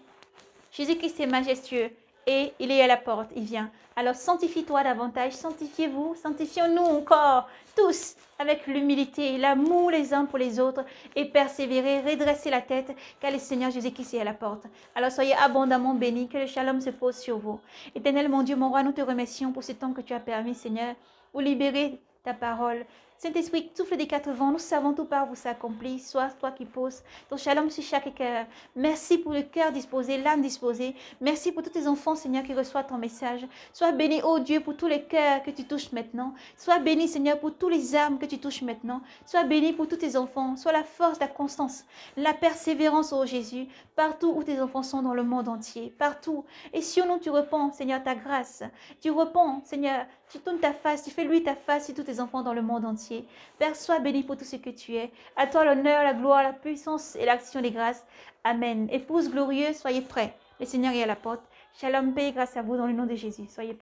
Jésus-Christ est majestueux. et il est à la porte, il vient. Alors sanctifie-toi davantage, sanctifiez-vous, sanctifions-nous encore, tous, avec l'humilité, l'amour les uns pour les autres, et persévérer, redresser la tête, car le Seigneur Jésus-Christ est à la porte. Alors soyez abondamment bénis, que le shalom se pose sur vous. Éternel mon Dieu, mon roi, nous te remercions pour ce temps que tu as permis, Seigneur, pour libérer ta parole. Saint-Esprit, souffle des 4 vents, nous savons tout par vous s'accomplit, soit toi qui poses ton shalom sur chaque cœur. Merci pour le cœur disposé, l'âme disposée. Merci pour tous tes enfants, Seigneur, qui reçoivent ton message. Sois béni, ô Dieu, pour tous les cœurs que tu touches maintenant. Sois béni, Seigneur, pour tous les âmes que tu touches maintenant. Sois béni pour tous tes enfants. Sois la force, la constance, la persévérance, ô Jésus, partout où tes enfants sont dans le monde entier, partout. Et sur nous, tu répands, Seigneur, ta grâce. Tu répands, Seigneur, tu tournes ta face, tu fais lui ta face sur tous tes enfants dans le monde entier. Père, sois béni pour tout ce que tu es. À toi l'honneur, la gloire, la puissance et l'action des grâces. Amen. Épouse glorieuse, soyez prêts. Le Seigneur est à la porte. Shalom, paix et grâce à vous dans le nom de Jésus. Soyez prêts.